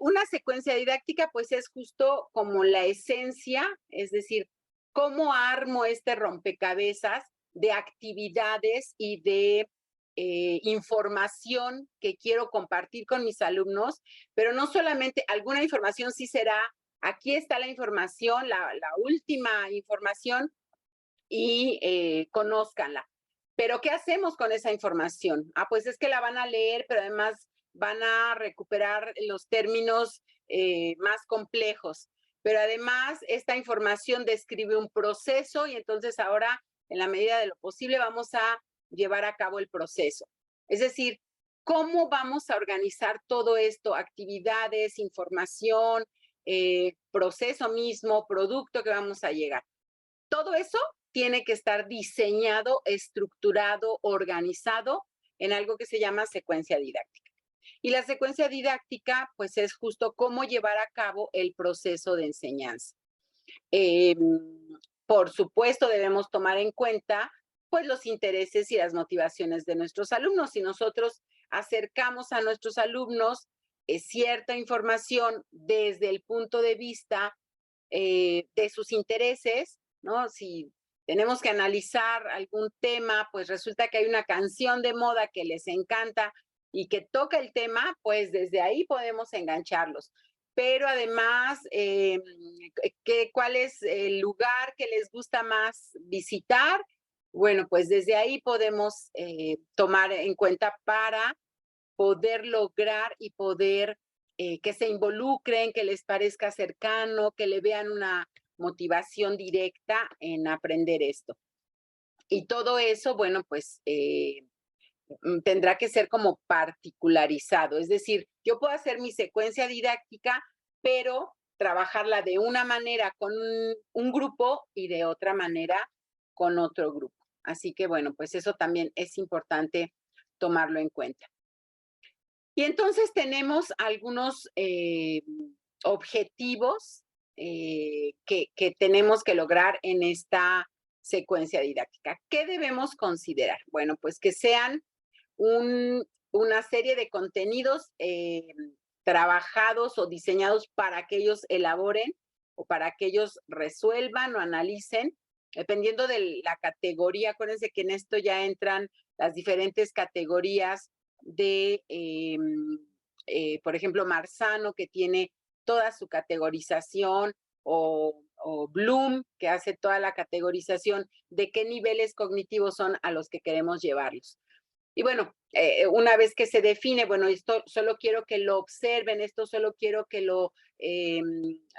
Una secuencia didáctica, pues es justo como la esencia, es decir, cómo armo este rompecabezas de actividades y de información que quiero compartir con mis alumnos, pero no solamente, alguna información sí será, aquí está la información, la última información y conózcanla. Pero ¿qué hacemos con esa información? Ah, pues es que la van a leer, pero además van a recuperar los términos más complejos. Pero además esta información describe un proceso y entonces ahora, en la medida de lo posible, vamos a llevar a cabo el proceso. Es decir, ¿cómo vamos a organizar todo esto? Actividades, información, proceso mismo, producto que vamos a llegar. Todo eso tiene que estar diseñado, estructurado, organizado en algo que se llama secuencia didáctica. Y la secuencia didáctica, pues es justo cómo llevar a cabo el proceso de enseñanza. Por supuesto, debemos tomar en cuenta pues los intereses y las motivaciones de nuestros alumnos. Si nosotros acercamos a nuestros alumnos cierta información desde el punto de vista de sus intereses, ¿no? Si tenemos que analizar algún tema, pues resulta que hay una canción de moda que les encanta y que toca el tema, pues desde ahí podemos engancharlos. Pero además, ¿cuál es el lugar que les gusta más visitar? Bueno, pues desde ahí podemos tomar en cuenta para poder lograr y poder que se involucren, que les parezca cercano, que le vean una motivación directa en aprender esto. Y todo eso, bueno, pues tendrá que ser como particularizado. Es decir, yo puedo hacer mi secuencia didáctica, pero trabajarla de una manera con un grupo y de otra manera con otro grupo. Así que bueno, pues eso también es importante tomarlo en cuenta. Y entonces tenemos algunos objetivos que tenemos que lograr en esta secuencia didáctica. ¿Qué debemos considerar? Bueno, pues que sean una serie de contenidos trabajados o diseñados para que ellos elaboren o para que ellos resuelvan o analicen, dependiendo de la categoría. Acuérdense que en esto ya entran las diferentes categorías de, por ejemplo, Marzano, que tiene toda su categorización, o Bloom, que hace toda la categorización de qué niveles cognitivos son a los que queremos llevarlos. Y bueno, una vez que se define, bueno, esto solo quiero que lo observen, esto solo quiero que lo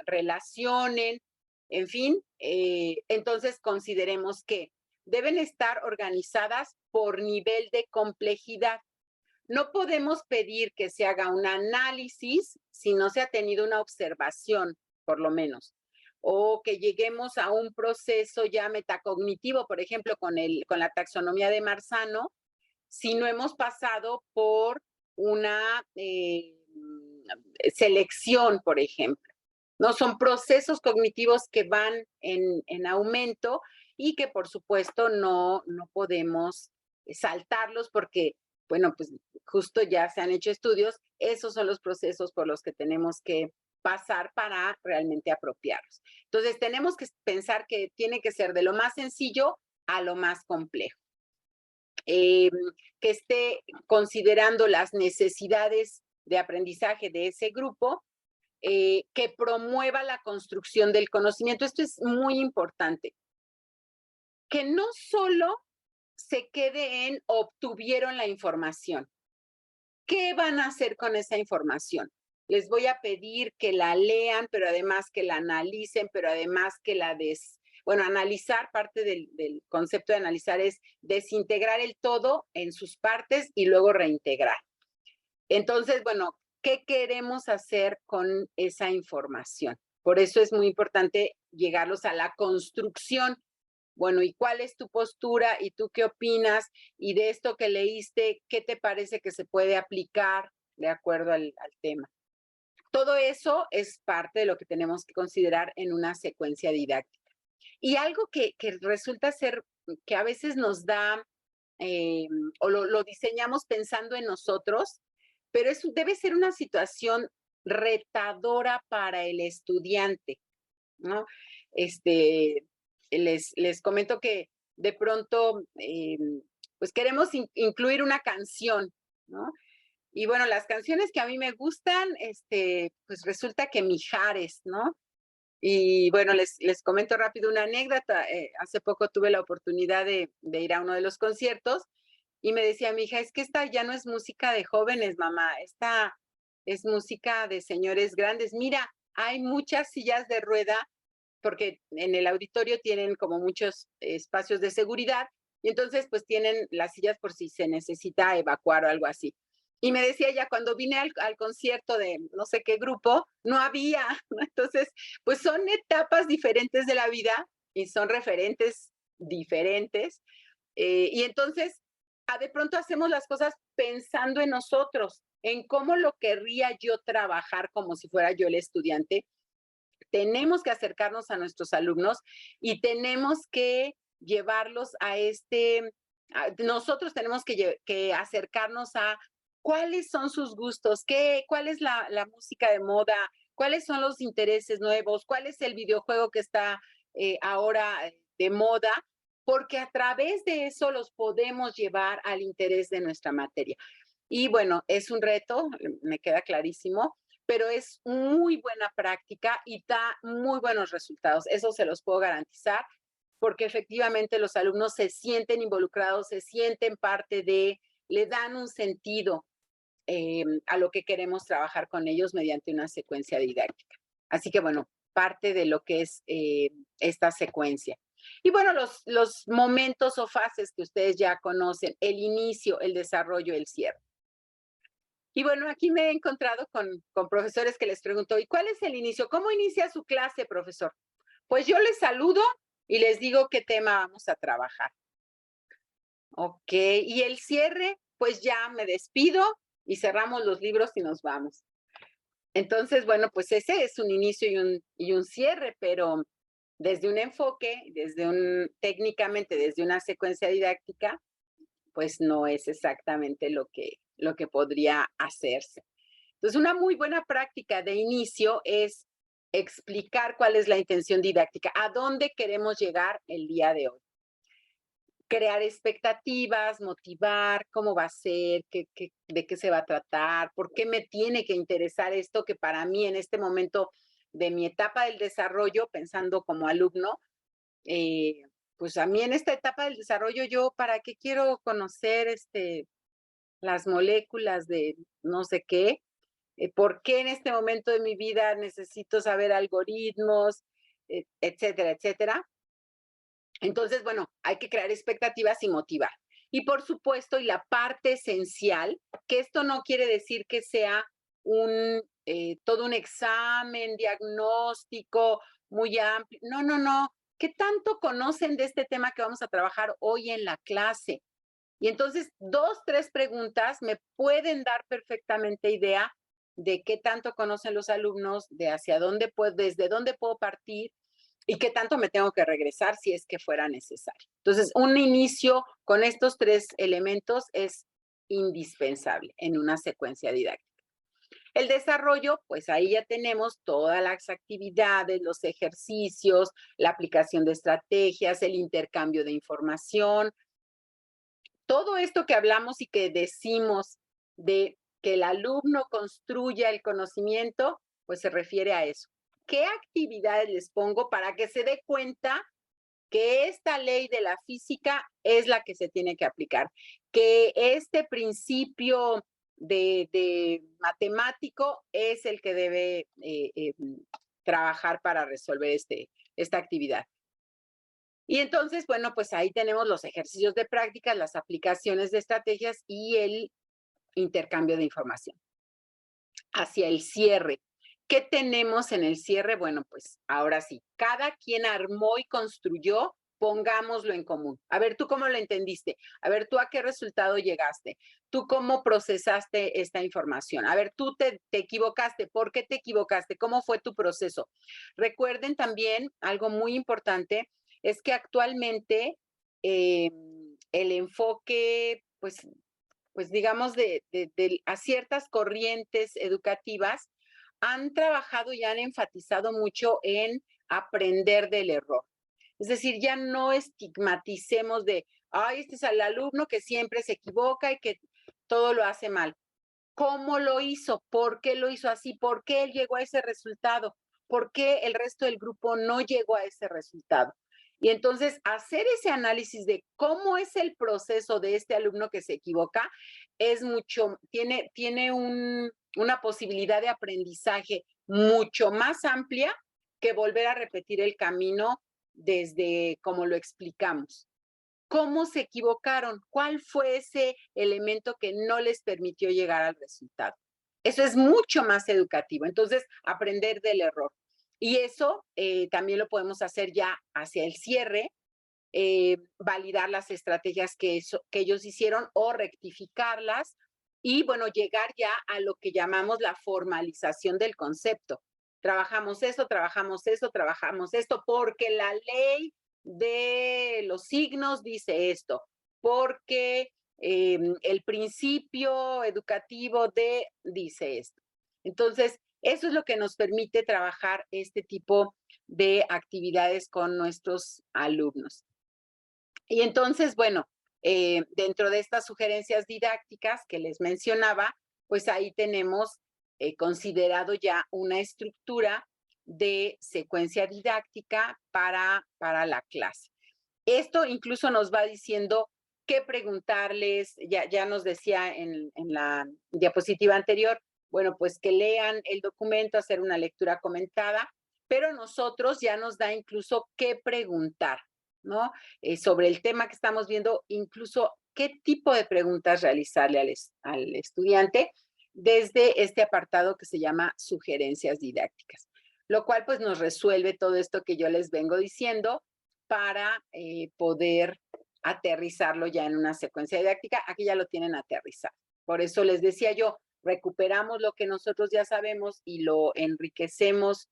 relacionen, en fin, entonces consideremos que deben estar organizadas por nivel de complejidad. No podemos pedir que se haga un análisis si no se ha tenido una observación, por lo menos, o que lleguemos a un proceso ya metacognitivo, por ejemplo, con la taxonomía de Marzano, si no hemos pasado por una selección, por ejemplo. ¿No? Son procesos cognitivos que van en aumento y que, por supuesto, no podemos saltarlos porque, bueno, pues justo ya se han hecho estudios, esos son los procesos por los que tenemos que pasar para realmente apropiarlos. Entonces, tenemos que pensar que tiene que ser de lo más sencillo a lo más complejo. Que esté considerando las necesidades de aprendizaje de ese grupo, que promueva la construcción del conocimiento. Esto es muy importante. Que no solo se quede en obtuvieron la información. ¿Qué van a hacer con esa información? Les voy a pedir que la lean, pero además que la analicen, pero además que bueno, analizar, parte del concepto de analizar es desintegrar el todo en sus partes y luego reintegrar. Entonces, bueno, ¿qué queremos hacer con esa información? Por eso es muy importante llegarlos a la construcción. Bueno, ¿y cuál es tu postura? ¿Y tú qué opinas? Y de esto que leíste, ¿qué te parece que se puede aplicar de acuerdo al tema? Todo eso es parte de lo que tenemos que considerar en una secuencia didáctica. Y algo que resulta ser, que a veces nos da, o lo diseñamos pensando en nosotros, pero debe ser una situación retadora para el estudiante, ¿no? Les comento que de pronto, pues queremos incluir una canción, ¿no? Y bueno, las canciones que a mí me gustan, pues resulta que Mijares, ¿no? Y bueno, les comento rápido una anécdota. Hace poco tuve la oportunidad de ir a uno de los conciertos y me decía mi hija, es que esta ya no es música de jóvenes, mamá, esta es música de señores grandes. Mira, hay muchas sillas de rueda porque en el auditorio tienen como muchos espacios de seguridad y entonces pues tienen las sillas por si se necesita evacuar o algo así. Y me decía ella, cuando vine al concierto de no sé qué grupo, no había, ¿no? Entonces, pues son etapas diferentes de la vida y son referentes diferentes. Y entonces, de pronto hacemos las cosas pensando en nosotros, en cómo lo querría yo trabajar como si fuera yo el estudiante. Tenemos que acercarnos a nuestros alumnos y tenemos que llevarlos nosotros tenemos que acercarnos a cuáles son sus gustos, cuál es la música de moda, cuáles son los intereses nuevos, cuál es el videojuego que está ahora de moda, porque a través de eso los podemos llevar al interés de nuestra materia. Y bueno, es un reto, me queda clarísimo, pero es muy buena práctica y da muy buenos resultados. Eso se los puedo garantizar, porque efectivamente los alumnos se sienten involucrados, se sienten parte le dan un sentido a lo que queremos trabajar con ellos mediante una secuencia didáctica. Así que bueno, parte de lo que es esta secuencia. Y bueno, los momentos o fases que ustedes ya conocen, el inicio, el desarrollo, el cierre. Y bueno, aquí me he encontrado con profesores que les pregunto, ¿y cuál es el inicio? ¿Cómo inicia su clase, profesor? Pues yo les saludo y les digo qué tema vamos a trabajar. Ok, y el cierre, pues ya me despido y cerramos los libros y nos vamos. Entonces, bueno, pues ese es un inicio y un cierre, pero desde un enfoque, técnicamente desde una secuencia didáctica, pues no es exactamente lo que podría hacerse. Entonces, una muy buena práctica de inicio es explicar cuál es la intención didáctica, a dónde queremos llegar el día de hoy. Crear expectativas, motivar, cómo va a ser, de qué se va a tratar, por qué me tiene que interesar esto que para mí en este momento de mi etapa del desarrollo, pensando como alumno, pues a mí en esta etapa del desarrollo yo, ¿para qué quiero conocer las moléculas de no sé qué? ¿Por qué en este momento de mi vida necesito saber algoritmos, etcétera, etcétera? Entonces, bueno, hay que crear expectativas y motivar. Y por supuesto, y la parte esencial, que esto no quiere decir que sea todo un examen diagnóstico muy amplio. No, no, no. ¿Qué tanto conocen de este tema que vamos a trabajar hoy en la clase? Y entonces, 2, 3 preguntas me pueden dar perfectamente idea de qué tanto conocen los alumnos, de hacia dónde desde dónde puedo partir y qué tanto me tengo que regresar si es que fuera necesario. Entonces, un inicio con estos 3 elementos es indispensable en una secuencia didáctica. El desarrollo, pues ahí ya tenemos todas las actividades, los ejercicios, la aplicación de estrategias, el intercambio de información. Todo esto que hablamos y que decimos de que el alumno construya el conocimiento, pues se refiere a eso. ¿Qué actividades les pongo para que se dé cuenta que esta ley de la física es la que se tiene que aplicar? Que este principio de matemático es el que debe trabajar para resolver esta actividad. Y entonces, bueno, pues ahí tenemos los ejercicios de práctica, las aplicaciones de estrategias y el intercambio de información. Hacia el cierre. ¿Qué tenemos en el cierre? Bueno, pues ahora sí, cada quien armó y construyó, pongámoslo en común. A ver, ¿tú cómo lo entendiste? A ver, ¿tú a qué resultado llegaste? ¿Tú cómo procesaste esta información? A ver, ¿tú te equivocaste? ¿Por qué te equivocaste? ¿Cómo fue tu proceso? Recuerden también algo muy importante, es que actualmente el enfoque, pues digamos, a ciertas corrientes educativas han trabajado y han enfatizado mucho en aprender del error. Es decir, ya no estigmaticemos ay, este es el alumno que siempre se equivoca y que todo lo hace mal. ¿Cómo lo hizo? ¿Por qué lo hizo así? ¿Por qué él llegó a ese resultado? ¿Por qué el resto del grupo no llegó a ese resultado? Y entonces hacer ese análisis de cómo es el proceso de este alumno que se equivoca tiene una posibilidad de aprendizaje mucho más amplia que volver a repetir el camino desde como lo explicamos. ¿Cómo se equivocaron? ¿Cuál fue ese elemento que no les permitió llegar al resultado? Eso es mucho más educativo. Entonces, aprender del error. Y eso también lo podemos hacer ya hacia el cierre, validar las estrategias que ellos hicieron o rectificarlas y, bueno, llegar ya a lo que llamamos la formalización del concepto. Trabajamos esto, porque la ley de los signos dice esto, porque el principio educativo dice esto. Entonces, eso es lo que nos permite trabajar este tipo de actividades con nuestros alumnos. Y entonces, bueno, dentro de estas sugerencias didácticas que les mencionaba, pues ahí tenemos considerado ya una estructura de secuencia didáctica para la clase. Esto incluso nos va diciendo qué preguntarles, ya nos decía en la diapositiva anterior, bueno, pues que lean el documento, hacer una lectura comentada, pero nosotros ya nos da incluso qué preguntar. ¿no? Sobre el tema que estamos viendo, incluso qué tipo de preguntas realizarle al estudiante desde este apartado que se llama sugerencias didácticas, lo cual pues nos resuelve todo esto que yo les vengo diciendo para poder aterrizarlo ya en una secuencia didáctica. Aquí ya lo tienen aterrizado. Por eso les decía yo, recuperamos lo que nosotros ya sabemos y lo enriquecemos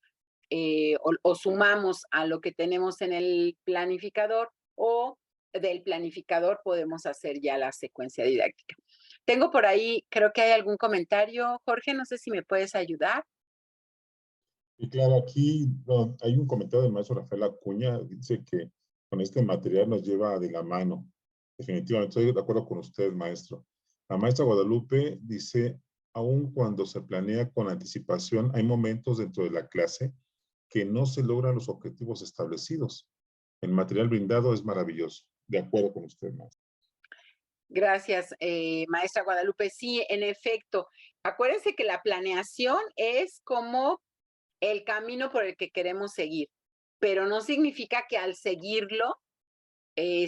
o sumamos a lo que tenemos en el planificador, o del planificador podemos hacer ya la secuencia didáctica. Tengo por ahí, creo que hay algún comentario. Jorge, no sé si me puedes ayudar. Y claro, aquí hay un comentario del maestro Rafael Acuña, dice que con este material nos lleva de la mano. Definitivamente, estoy de acuerdo con usted, maestro. La maestra Guadalupe dice, aun cuando se planea con anticipación, hay momentos dentro de la clase que no se logran los objetivos establecidos. El material brindado es maravilloso. De acuerdo con usted, maestro. Gracias, maestra Guadalupe. Sí, en efecto. Acuérdense que la planeación es como el camino por el que queremos seguir, pero no significa que al seguirlo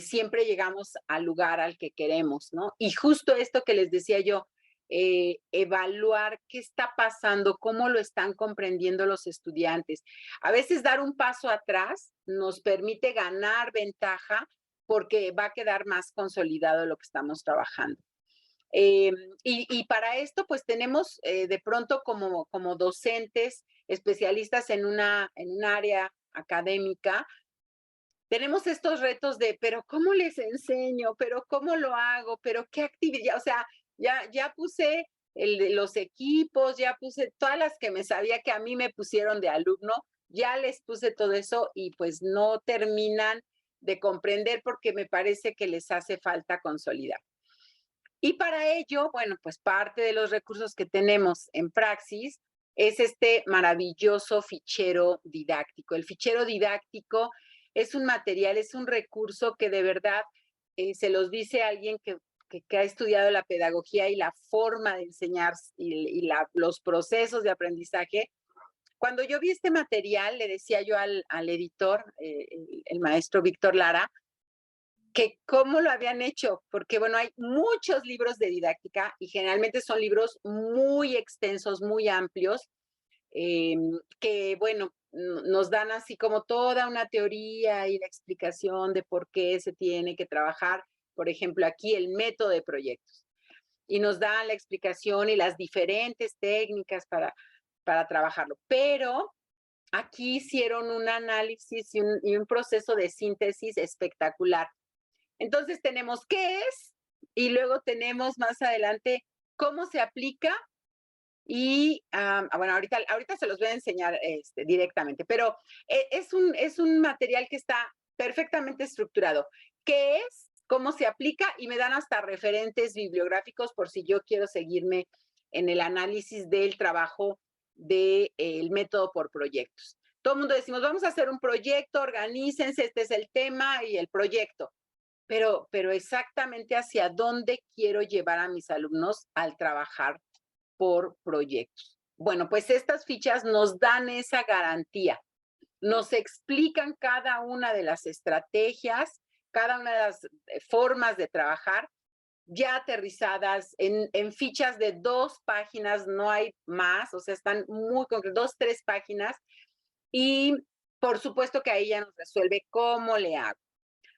siempre llegamos al lugar al que queremos, ¿no? Y justo esto que les decía yo, evaluar qué está pasando, cómo lo están comprendiendo los estudiantes. A veces dar un paso atrás nos permite ganar ventaja porque va a quedar más consolidado lo que estamos trabajando. Y para esto, pues tenemos de pronto como docentes, especialistas en un área académica, tenemos estos retos de, pero ¿cómo les enseño? ¿Pero cómo lo hago? ¿Pero qué actividad? O sea, ya puse los equipos, ya puse todas las que me sabía que a mí me pusieron de alumno, ya les puse todo eso y pues no terminan de comprender porque me parece que les hace falta consolidar. Y para ello, bueno, pues parte de los recursos que tenemos en Praxis es este maravilloso fichero didáctico. El fichero didáctico es un material, es un recurso que de verdad se los dice a alguien que ha estudiado la pedagogía y la forma de enseñar y los procesos de aprendizaje. Cuando yo vi este material, le decía yo al editor, el maestro Víctor Lara, que cómo lo habían hecho, porque bueno, hay muchos libros de didáctica y generalmente son libros muy extensos, muy amplios, que bueno, nos dan así como toda una teoría y la explicación de por qué se tiene que trabajar, por ejemplo, aquí el método de proyectos. Y nos dan la explicación y las diferentes técnicas para trabajarlo. Pero aquí hicieron un análisis y un proceso de síntesis espectacular. Entonces tenemos qué es y luego tenemos más adelante cómo se aplica y, bueno, ahorita se los voy a enseñar directamente, pero es un material que está perfectamente estructurado. ¿Qué es? ¿Cómo se aplica? Y me dan hasta referentes bibliográficos por si yo quiero seguirme en el análisis del trabajo del método por proyectos. Todo el mundo decimos, vamos a hacer un proyecto, organícense, este es el tema y el proyecto. Pero exactamente hacia dónde quiero llevar a mis alumnos al trabajar por proyectos. Bueno, pues estas fichas nos dan esa garantía, nos explican cada una de las estrategias, cada una de las formas de trabajar, ya aterrizadas en fichas de 2 páginas, no hay más, o sea, están muy concretas, 2, 3 páginas, y por supuesto que ahí ya nos resuelve cómo le hago.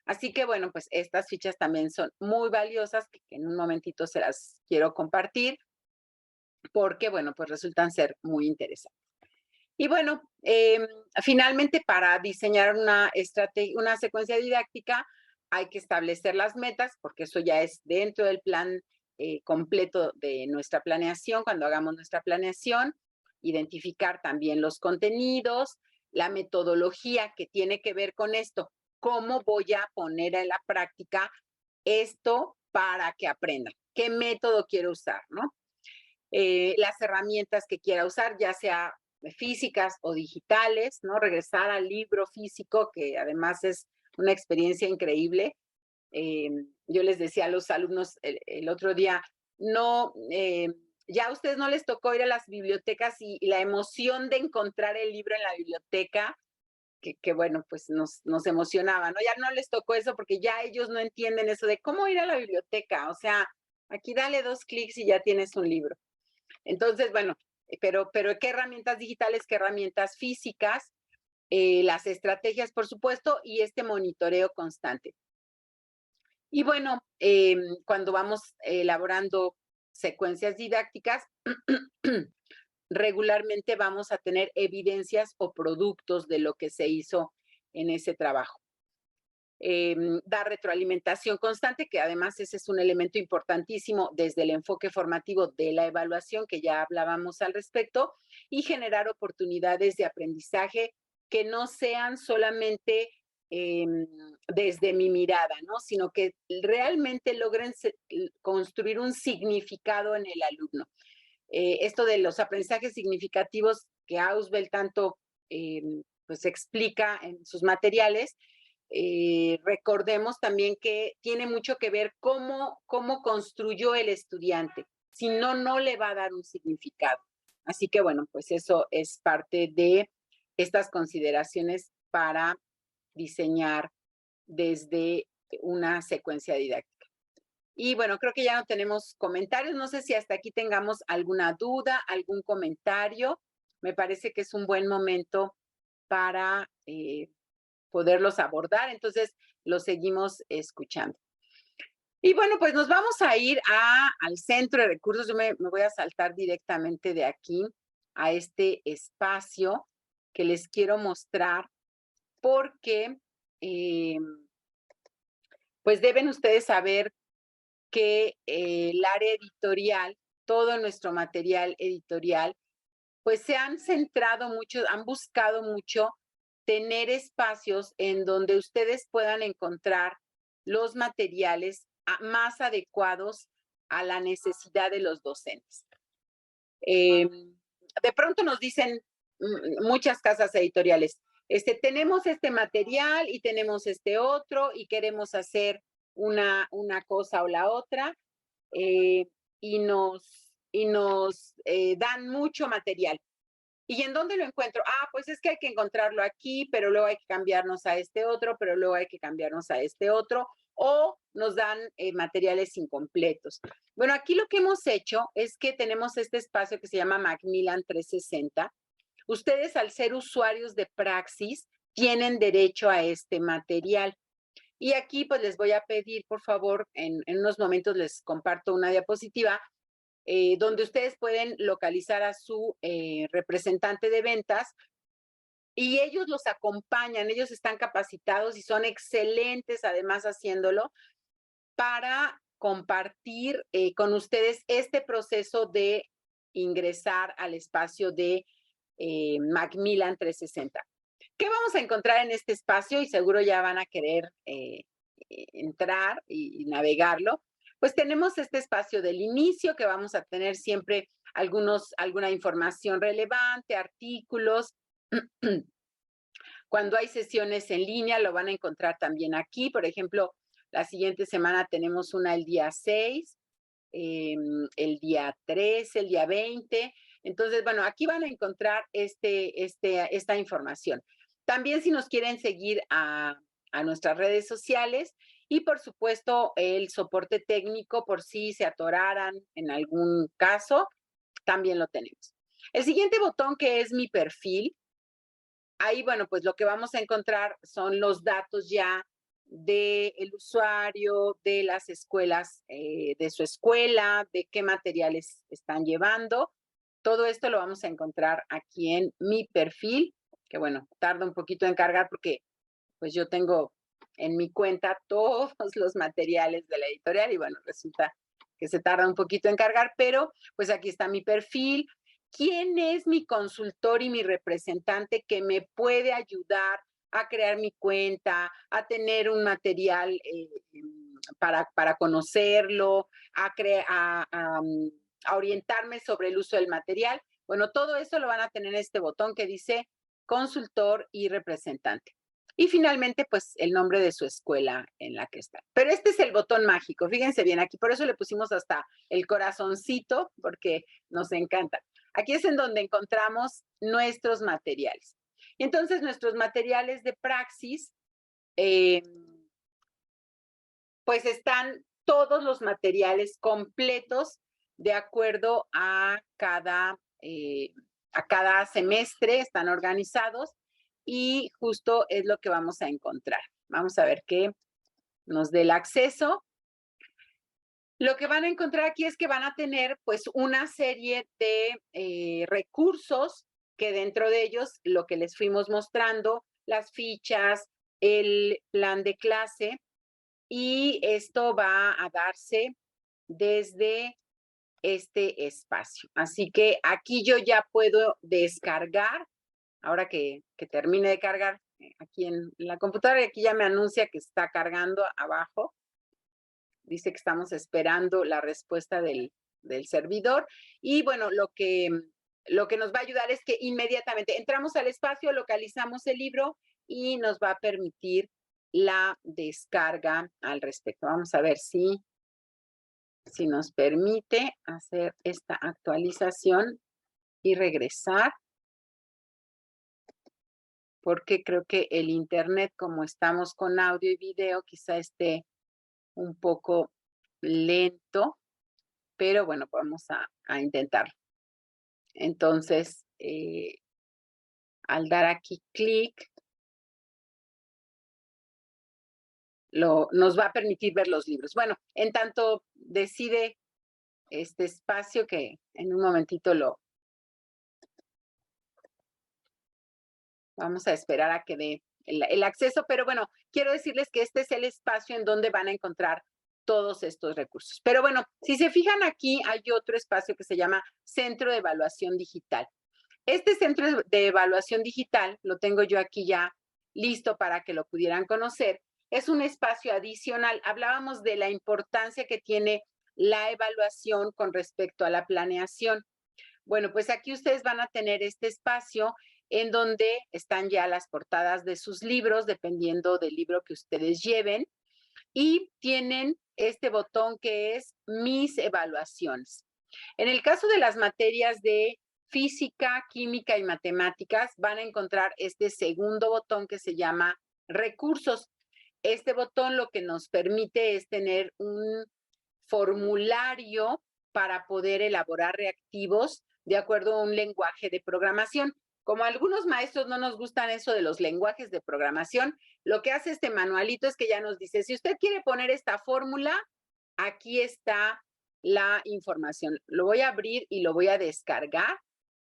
Así que bueno, pues estas fichas también son muy valiosas, que en un momentito se las quiero compartir, porque bueno, pues resultan ser muy interesantes. Y bueno, finalmente para diseñar una secuencia didáctica hay que establecer las metas, porque eso ya es dentro del plan completo de nuestra planeación, cuando hagamos nuestra planeación, identificar también los contenidos, la metodología que tiene que ver con esto, cómo voy a poner en la práctica esto para que aprendan, qué método quiero usar, ¿no? Las herramientas que quiera usar, ya sea físicas o digitales, ¿no? Regresar al libro físico, que además es una experiencia increíble. Yo les decía a los alumnos el otro día, no, ya a ustedes no les tocó ir a las bibliotecas y la emoción de encontrar el libro en la biblioteca bueno, pues nos emocionaba, ¿no? Ya no les tocó eso porque ya ellos no entienden eso de cómo ir a la biblioteca. O sea, aquí dale 2 clics y ya tienes un libro. Entonces, bueno, pero ¿qué herramientas digitales, qué herramientas físicas? Las estrategias, por supuesto, y este monitoreo constante. Y bueno, cuando vamos elaborando secuencias didácticas, regularmente vamos a tener evidencias o productos de lo que se hizo en ese trabajo. Dar retroalimentación constante, que además ese es un elemento importantísimo desde el enfoque formativo de la evaluación, que ya hablábamos al respecto, y generar oportunidades de aprendizaje que no sean solamente desde mi mirada, ¿no? Sino que realmente logren construir un significado en el alumno. Esto de los aprendizajes significativos que Ausubel tanto pues explica en sus materiales, recordemos también que tiene mucho que ver cómo construyó el estudiante. Si no, no le va a dar un significado. Así que bueno, pues eso es parte de estas consideraciones para diseñar desde una secuencia didáctica. Y bueno, creo que ya no tenemos comentarios. No sé si hasta aquí tengamos alguna duda, algún comentario. Me parece que es un buen momento para poderlos abordar. Entonces, los seguimos escuchando. Y bueno, pues nos vamos a ir al centro de recursos. Yo me voy a saltar directamente de aquí a este espacio que les quiero mostrar porque pues deben ustedes saber que el área editorial, todo nuestro material editorial, pues se han centrado mucho, han buscado mucho tener espacios en donde ustedes puedan encontrar los materiales más adecuados a la necesidad de los docentes. De pronto nos dicen muchas casas editoriales, tenemos este material y tenemos este otro y queremos hacer una cosa o la otra y nos dan mucho material. ¿Y en dónde lo encuentro? Pues es que hay que encontrarlo aquí, pero luego hay que cambiarnos a este otro, pero luego hay que cambiarnos a este otro, o nos dan materiales incompletos. Bueno, aquí lo que hemos hecho es que tenemos este espacio que se llama Macmillan 360. Ustedes, al ser usuarios de Praxis, tienen derecho a este material. Y aquí pues les voy a pedir, por favor, en unos momentos les comparto una diapositiva donde ustedes pueden localizar a su representante de ventas y ellos los acompañan, ellos están capacitados y son excelentes además haciéndolo para compartir con ustedes este proceso de ingresar al espacio de Macmillan 360. ¿Qué vamos a encontrar en este espacio? Y seguro ya van a querer entrar y navegarlo. Pues tenemos este espacio del inicio que vamos a tener siempre alguna información relevante, artículos. Cuando hay sesiones en línea lo van a encontrar también aquí. Por ejemplo, la siguiente semana tenemos una el día 6, el día 13, el día 20. Entonces, bueno, aquí van a encontrar esta información. También si nos quieren seguir a nuestras redes sociales y por supuesto el soporte técnico por si se atoraran en algún caso, también lo tenemos. El siguiente botón que es mi perfil, ahí bueno, pues lo que vamos a encontrar son los datos ya del usuario, de las escuelas, de su escuela, de qué materiales están llevando. Todo esto lo vamos a encontrar aquí en mi perfil, que bueno, tarda un poquito en cargar porque pues yo tengo en mi cuenta todos los materiales de la editorial y bueno, resulta que se tarda un poquito en cargar, pero pues aquí está mi perfil. ¿Quién es mi consultor y mi representante que me puede ayudar a crear mi cuenta, a tener un material para conocerlo, a orientarme sobre el uso del material? Bueno, todo eso lo van a tener en este botón que dice consultor y representante. Y finalmente, pues, el nombre de su escuela en la que está. Pero este es el botón mágico, fíjense bien, aquí por eso le pusimos hasta el corazoncito, porque nos encanta. Aquí es en donde encontramos nuestros materiales. Y entonces nuestros materiales de praxis, pues están todos los materiales completos de acuerdo a cada semestre, están organizados y justo es lo que vamos a encontrar. Vamos a ver que nos dé el acceso. Lo que van a encontrar aquí es que van a tener pues una serie de recursos que dentro de ellos lo que les fuimos mostrando, las fichas, el plan de clase, y esto va a darse desde este espacio. Así que aquí yo ya puedo descargar, ahora que termine de cargar aquí en la computadora, y aquí ya me anuncia que está cargando abajo. Dice que estamos esperando la respuesta del servidor. Y bueno, lo que nos va a ayudar es que inmediatamente entramos al espacio, localizamos el libro y nos va a permitir la descarga al respecto. Vamos a ver si nos permite hacer esta actualización y regresar. Porque creo que el internet, como estamos con audio y video, quizá esté un poco lento, pero bueno, vamos a intentarlo. Entonces, al dar aquí clic, nos va a permitir ver los libros. Bueno, en tanto decide este espacio, que en un momentito vamos a esperar a que dé el acceso, pero bueno, quiero decirles que este es el espacio en donde van a encontrar todos estos recursos. Pero bueno, si se fijan aquí, hay otro espacio que se llama Centro de Evaluación Digital. Este Centro de Evaluación Digital, lo tengo yo aquí ya listo para que lo pudieran conocer, es un espacio adicional. Hablábamos de la importancia que tiene la evaluación con respecto a la planeación. Bueno, pues aquí ustedes van a tener este espacio en donde están ya las portadas de sus libros, dependiendo del libro que ustedes lleven, y tienen este botón que es Mis evaluaciones. En el caso de las materias de física, química y matemáticas, van a encontrar este segundo botón que se llama Recursos. Este botón lo que nos permite es tener un formulario para poder elaborar reactivos de acuerdo a un lenguaje de programación. Como a algunos maestros no nos gustan eso de los lenguajes de programación, lo que hace este manualito es que ya nos dice, si usted quiere poner esta fórmula, aquí está la información. Lo voy a abrir y lo voy a descargar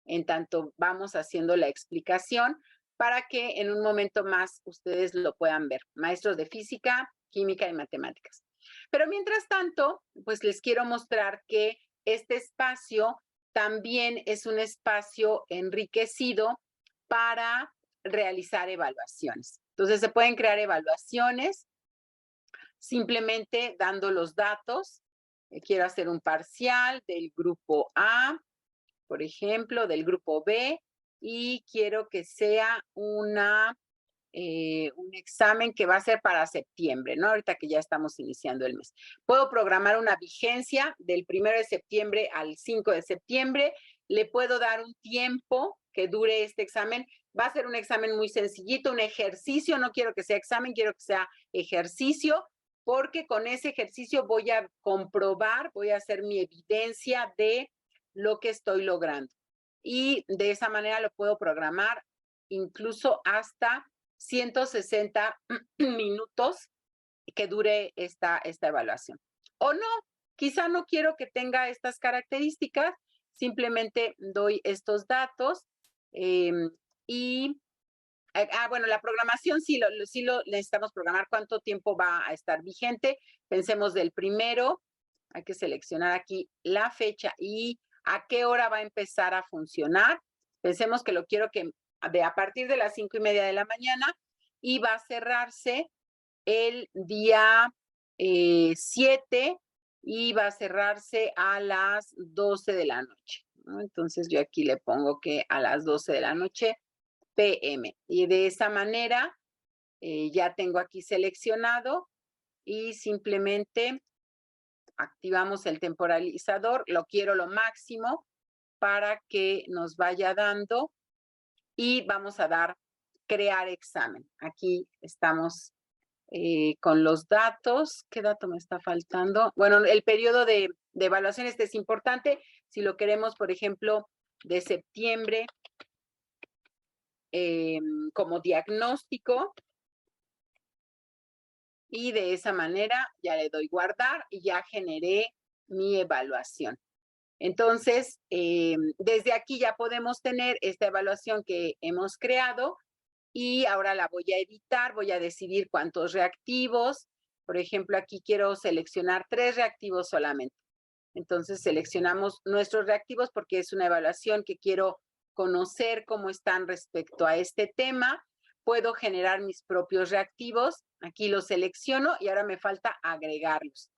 en tanto vamos haciendo la explicación para que en un momento más ustedes lo puedan ver. Maestros de física, química y matemáticas. Pero mientras tanto, pues les quiero mostrar que este espacio también es un espacio enriquecido para realizar evaluaciones. Entonces se pueden crear evaluaciones simplemente dando los datos. Quiero hacer un parcial del grupo A, por ejemplo, del grupo B, y quiero que sea un examen que va a ser para septiembre, ¿no? Ahorita que ya estamos iniciando el mes. Puedo programar una vigencia del 1 de septiembre al 5 de septiembre. Le puedo dar un tiempo que dure este examen. Va a ser un examen muy sencillito, un ejercicio. No quiero que sea examen, quiero que sea ejercicio, porque con ese ejercicio voy a comprobar, voy a hacer mi evidencia de lo que estoy logrando. Y de esa manera lo puedo programar incluso hasta 160 minutos que dure esta evaluación. O no, quizá no quiero que tenga estas características, simplemente doy estos datos y bueno, la programación sí lo necesitamos programar, cuánto tiempo va a estar vigente. Pensemos del primero, hay que seleccionar aquí la fecha y a qué hora va a empezar a funcionar. Pensemos que lo quiero que a partir de las 5:30 de la mañana y va a cerrarse el día 7 y va a cerrarse a las 12 de la noche, ¿no? Entonces yo aquí le pongo que a las 12 de la noche PM. Y de esa manera ya tengo aquí seleccionado y simplemente activamos el temporalizador, lo quiero lo máximo para que nos vaya dando y vamos a dar crear examen. Aquí estamos con los datos. ¿Qué dato me está faltando? Bueno, el periodo de evaluación este es importante. Si lo queremos, por ejemplo, de septiembre como diagnóstico. Y de esa manera ya le doy guardar y ya generé mi evaluación. Entonces, desde aquí ya podemos tener esta evaluación que hemos creado y ahora la voy a editar, voy a decidir cuántos reactivos. Por ejemplo, aquí quiero seleccionar 3 reactivos solamente. Entonces, seleccionamos nuestros reactivos porque es una evaluación que quiero conocer cómo están respecto a este tema. Puedo generar mis propios reactivos. Aquí los selecciono y ahora me falta agregarlos.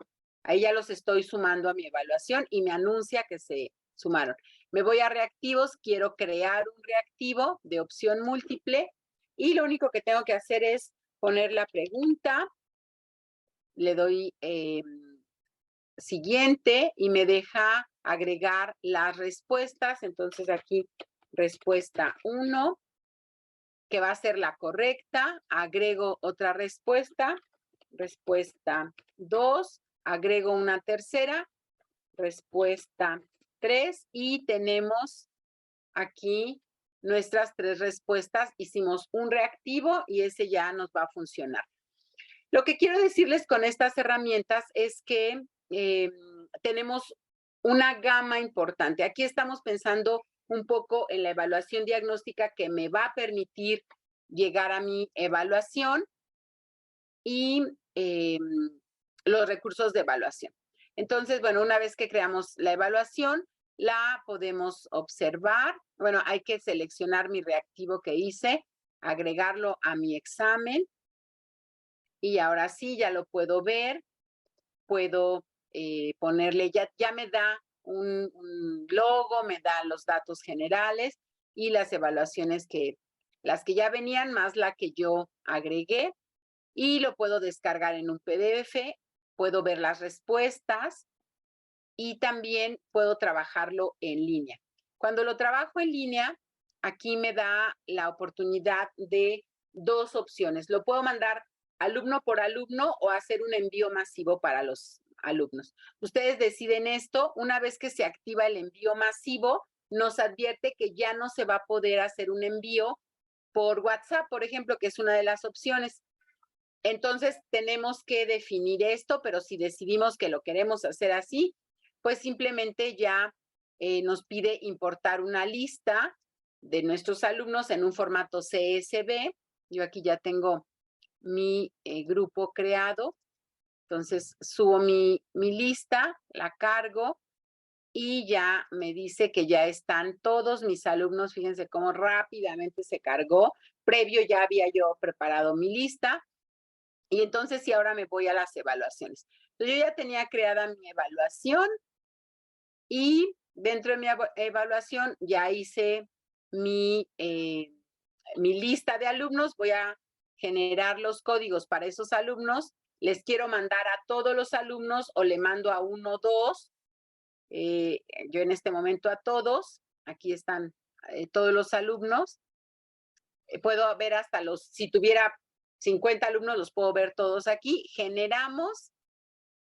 Ahí ya los estoy sumando a mi evaluación y me anuncia que se sumaron. Me voy a reactivos, quiero crear un reactivo de opción múltiple y lo único que tengo que hacer es poner la pregunta, le doy siguiente y me deja agregar las respuestas. Entonces aquí respuesta 1, que va a ser la correcta, agrego otra respuesta, respuesta 2, agrego una tercera, respuesta 3 y tenemos aquí nuestras 3 respuestas. Hicimos un reactivo y ese ya nos va a funcionar. Lo que quiero decirles con estas herramientas es que tenemos una gama importante. Aquí estamos pensando un poco en la evaluación diagnóstica que me va a permitir llegar a mi evaluación y los recursos de evaluación. Entonces, bueno, una vez que creamos la evaluación, la podemos observar. Bueno, hay que seleccionar mi reactivo que hice, agregarlo a mi examen. Y ahora sí, ya lo puedo ver. Puedo ponerle, ya me da un logo, me da los datos generales y las evaluaciones las que ya venían, más la que yo agregué. Y lo puedo descargar en un PDF, puedo ver las respuestas y también puedo trabajarlo en línea. Cuando lo trabajo en línea, aquí me da la oportunidad de 2 opciones. Lo puedo mandar alumno por alumno o hacer un envío masivo para los alumnos. Ustedes deciden esto. Una vez que se activa el envío masivo, nos advierte que ya no se va a poder hacer un envío por WhatsApp, por ejemplo, que es una de las opciones. Entonces, tenemos que definir esto, pero si decidimos que lo queremos hacer así, pues simplemente ya nos pide importar una lista de nuestros alumnos en un formato CSV. Yo aquí ya tengo mi grupo creado. Entonces, subo mi lista, la cargo y ya me dice que ya están todos mis alumnos. Fíjense cómo rápidamente se cargó. Previo ya había yo preparado mi lista. Y entonces, sí, ahora me voy a las evaluaciones. Entonces, yo ya tenía creada mi evaluación y dentro de mi evaluación ya hice mi lista de alumnos. Voy a generar los códigos para esos alumnos. Les quiero mandar a todos los alumnos o le mando a 1 o 2. Yo en este momento a todos. Aquí están todos los alumnos. Puedo ver hasta si tuviera 50 alumnos, los puedo ver todos aquí. Generamos,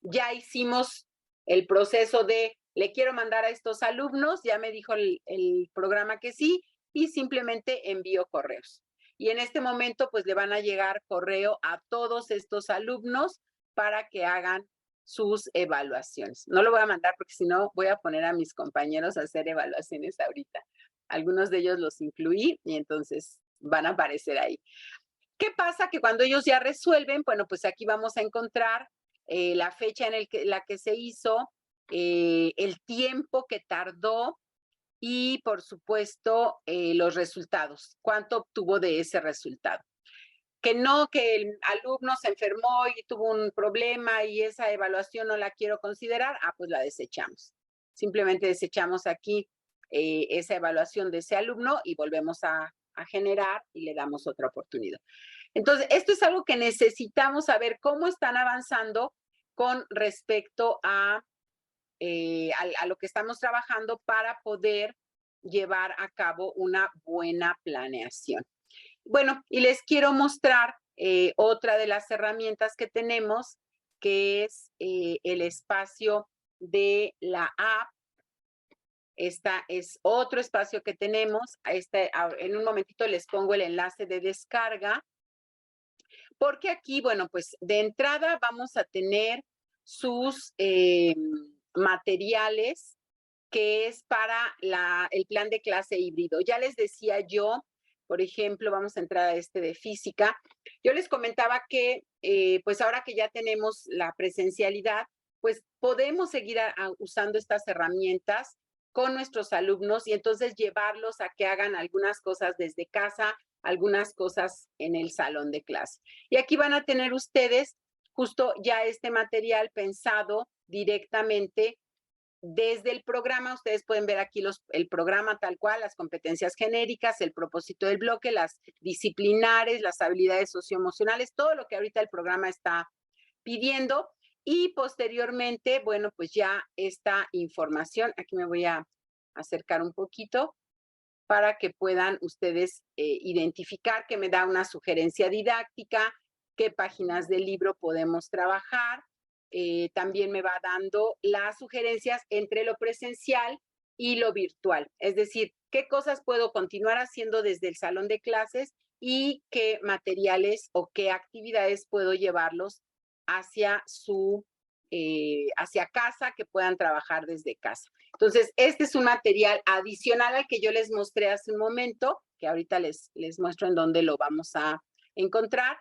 ya hicimos el proceso de, le quiero mandar a estos alumnos, ya me dijo el programa que sí, y simplemente envío correos. Y en este momento, pues le van a llegar correo a todos estos alumnos para que hagan sus evaluaciones. No lo voy a mandar porque si no voy a poner a mis compañeros a hacer evaluaciones ahorita. Algunos de ellos los incluí y entonces van a aparecer ahí. ¿Qué pasa? Que cuando ellos ya resuelven, bueno, pues aquí vamos a encontrar la fecha en la que se hizo, el tiempo que tardó y, por supuesto, los resultados. ¿Cuánto obtuvo de ese resultado? Que no, que el alumno se enfermó y tuvo un problema y esa evaluación no la quiero considerar, pues la desechamos. Simplemente desechamos aquí esa evaluación de ese alumno y volvemos a generar y le damos otra oportunidad. Entonces, esto es algo que necesitamos saber cómo están avanzando con respecto a lo que estamos trabajando para poder llevar a cabo una buena planeación. bueno, y les quiero mostrar otra de las herramientas que tenemos, que es el espacio de la app. Esta es otro espacio que tenemos. En un momentito les pongo el enlace de descarga, porque aquí, bueno, pues de entrada vamos a tener sus materiales, que es para el plan de clase híbrido. Ya les decía yo, por ejemplo, vamos a entrar a este de física. Yo les comentaba que, pues ahora que ya tenemos la presencialidad, pues podemos seguir usando estas herramientas con nuestros alumnos y entonces llevarlos a que hagan algunas cosas desde casa, algunas cosas en el salón de clase. Y aquí van a tener ustedes justo ya este material pensado directamente desde el programa. Ustedes pueden ver aquí el programa tal cual, las competencias genéricas, el propósito del bloque, las disciplinares, las habilidades socioemocionales, todo lo que ahorita el programa está pidiendo. Y posteriormente, bueno, pues ya esta información, aquí me voy a acercar un poquito para que puedan ustedes identificar, que me da una sugerencia didáctica, qué páginas del libro podemos trabajar. También me va dando las sugerencias entre lo presencial y lo virtual. Es decir, qué cosas puedo continuar haciendo desde el salón de clases y qué materiales o qué actividades puedo llevarlos hacia hacia casa, que puedan trabajar desde casa. Entonces, este es un material adicional al que yo les mostré hace un momento, que ahorita les muestro en dónde lo vamos a encontrar.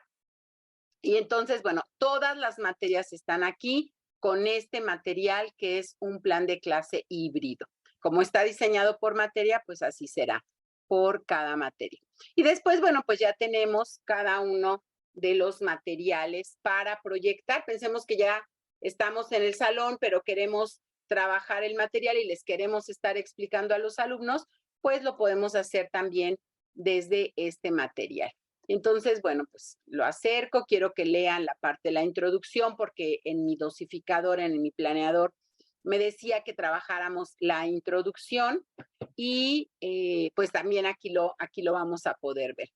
Y entonces, bueno, todas las materias están aquí con este material que es un plan de clase híbrido. Como está diseñado por materia, pues así será por cada materia. Y después, bueno, pues ya tenemos cada uno de los materiales para proyectar. Pensemos que ya estamos en el salón, pero queremos trabajar el material y les queremos estar explicando a los alumnos, pues lo podemos hacer también desde este material. Entonces, bueno, pues lo acerco, quiero que lean la parte de la introducción, porque en mi dosificador, en mi planeador, me decía que trabajáramos la introducción y pues también aquí lo vamos a poder ver.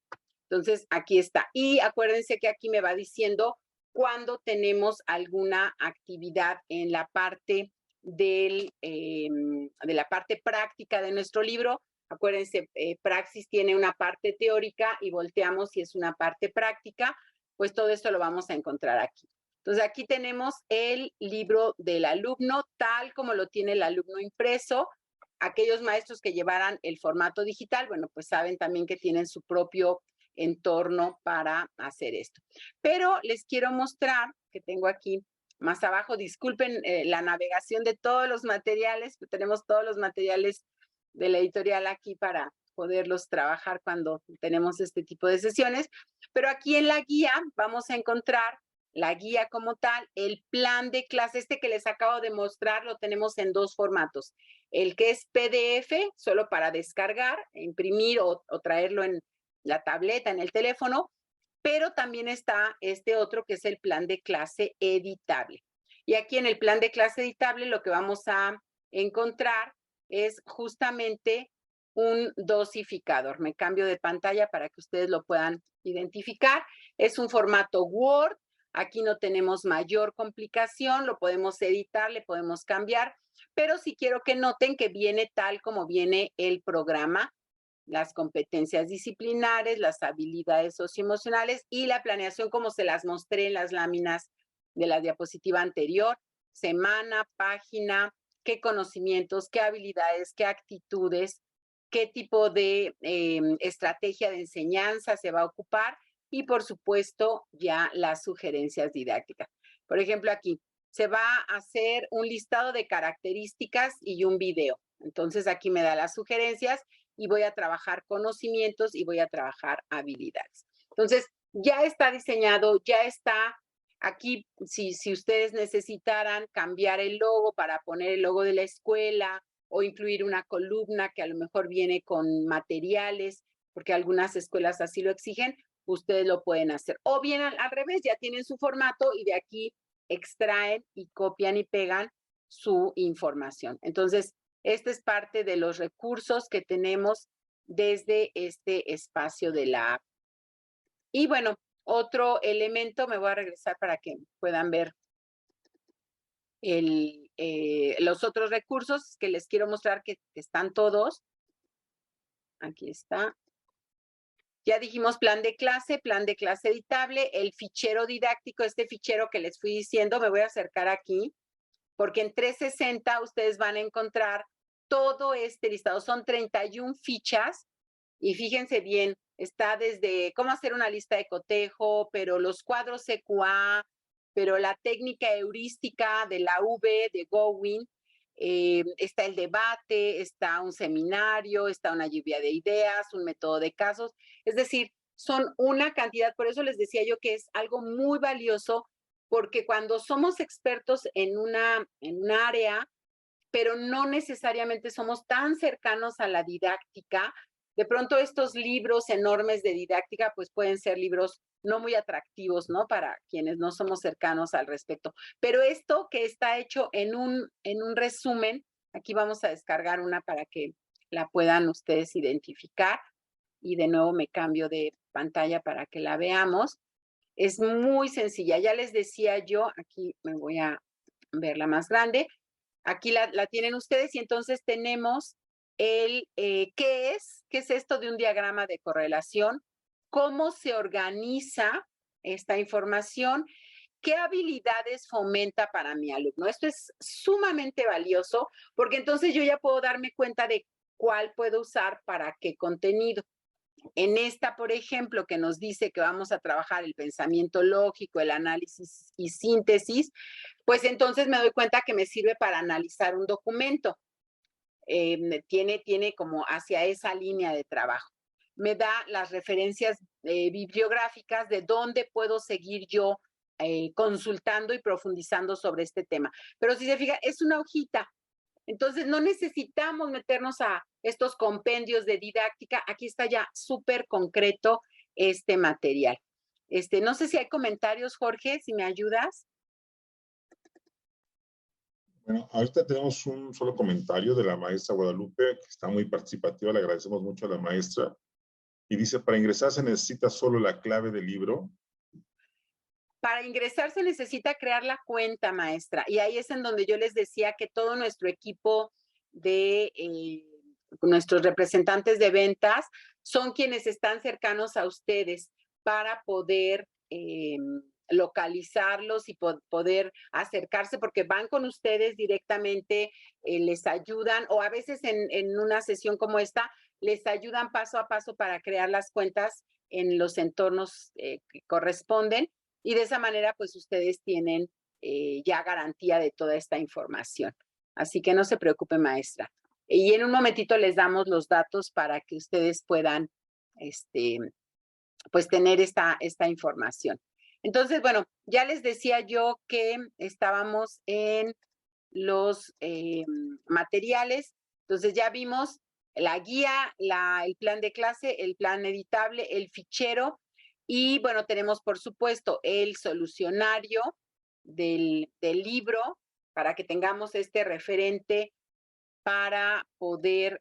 Entonces, aquí está. Y acuérdense que aquí me va diciendo cuando tenemos alguna actividad en la parte de la parte práctica de nuestro libro. Acuérdense, Praxis tiene una parte teórica y volteamos si es una parte práctica, pues todo esto lo vamos a encontrar aquí. Entonces, aquí tenemos el libro del alumno, tal como lo tiene el alumno impreso. Aquellos maestros que llevaran el formato digital, bueno, pues saben también que tienen su propio entorno para hacer esto. Pero les quiero mostrar, que tengo aquí más abajo, disculpen la navegación de todos los materiales, tenemos todos los materiales de la editorial aquí para poderlos trabajar cuando tenemos este tipo de sesiones, pero aquí en la guía vamos a encontrar la guía como tal, el plan de clase, este que les acabo de mostrar, lo tenemos en dos formatos, el que es PDF, solo para descargar, imprimir o traerlo en la tableta, en el teléfono, pero también está este otro que es el plan de clase editable. Y aquí en el plan de clase editable lo que vamos a encontrar es justamente un dosificador. Me cambio de pantalla para que ustedes lo puedan identificar. Es un formato Word. Aquí no tenemos mayor complicación, lo podemos editar, le podemos cambiar, pero sí quiero que noten que viene tal como viene el programa, las competencias disciplinares, las habilidades socioemocionales y la planeación como se las mostré en las láminas de la diapositiva anterior, semana, página, qué conocimientos, qué habilidades, qué actitudes, qué tipo de estrategia de enseñanza se va a ocupar y, por supuesto, ya las sugerencias didácticas. Por ejemplo, aquí se va a hacer un listado de características y un video. Entonces, aquí me da las sugerencias y voy a trabajar conocimientos y voy a trabajar habilidades. Entonces, ya está diseñado, ya está. Aquí, si ustedes necesitaran cambiar el logo para poner el logo de la escuela o incluir una columna que a lo mejor viene con materiales, porque algunas escuelas así lo exigen, ustedes lo pueden hacer. O bien al revés, ya tienen su formato y de aquí extraen y copian y pegan su información. Entonces, este es parte de los recursos que tenemos desde este espacio de la app. Y bueno, otro elemento, me voy a regresar para que puedan ver los otros recursos que les quiero mostrar que están todos. Aquí está. Ya dijimos plan de clase editable, el fichero didáctico, este fichero que les fui diciendo, me voy a acercar aquí, porque en 360 ustedes van a encontrar todo este listado. Son 31 fichas y fíjense bien, está desde cómo hacer una lista de cotejo, pero los cuadros EQA, pero la técnica heurística de la V, de Gowin, está el debate, está un seminario, está una lluvia de ideas, un método de casos. Es decir, son una cantidad, por eso les decía yo que es algo muy valioso, porque cuando somos expertos en una área, pero no necesariamente somos tan cercanos a la didáctica, de pronto estos libros enormes de didáctica pues pueden ser libros no muy atractivos, ¿no? Para quienes no somos cercanos al respecto. Pero esto que está hecho en un resumen, aquí vamos a descargar una para que la puedan ustedes identificar. Y de nuevo me cambio de pantalla para que la veamos. Es muy sencilla. Ya les decía yo, aquí me voy a verla más grande. Aquí la tienen ustedes y entonces tenemos ¿qué es esto de un diagrama de correlación? ¿Cómo se organiza esta información? ¿Qué habilidades fomenta para mi alumno? Esto es sumamente valioso porque entonces yo ya puedo darme cuenta de cuál puedo usar para qué contenido. En esta, por ejemplo, que nos dice que vamos a trabajar el pensamiento lógico, el análisis y síntesis, pues entonces me doy cuenta que me sirve para analizar un documento. Tiene como hacia esa línea de trabajo. Me da las referencias bibliográficas de dónde puedo seguir yo consultando y profundizando sobre este tema. Pero si se fija, es una hojita. Entonces, no necesitamos meternos a estos compendios de didáctica. Aquí está ya súper concreto este material. No sé si hay comentarios, Jorge, si me ayudas. Bueno, ahorita tenemos un solo comentario de la maestra Guadalupe, que está muy participativa, le agradecemos mucho a la maestra. Y dice, para ingresar se necesita solo la clave del libro. Para ingresar se necesita crear la cuenta, maestra. Y ahí es en donde yo les decía que todo nuestro equipo de nuestros representantes de ventas son quienes están cercanos a ustedes para poder localizarlos y poder acercarse, porque van con ustedes directamente, les ayudan, o a veces en una sesión como esta, les ayudan paso a paso para crear las cuentas en los entornos que corresponden. Y de esa manera, pues ustedes tienen ya garantía de toda esta información. Así que no se preocupe, maestra. Y en un momentito les damos los datos para que ustedes puedan, pues tener esta información. Entonces, bueno, ya les decía yo que estábamos en los materiales. Entonces ya vimos la guía, el plan de clase, el plan editable, el fichero. Y bueno, tenemos por supuesto el solucionario del libro para que tengamos este referente para poder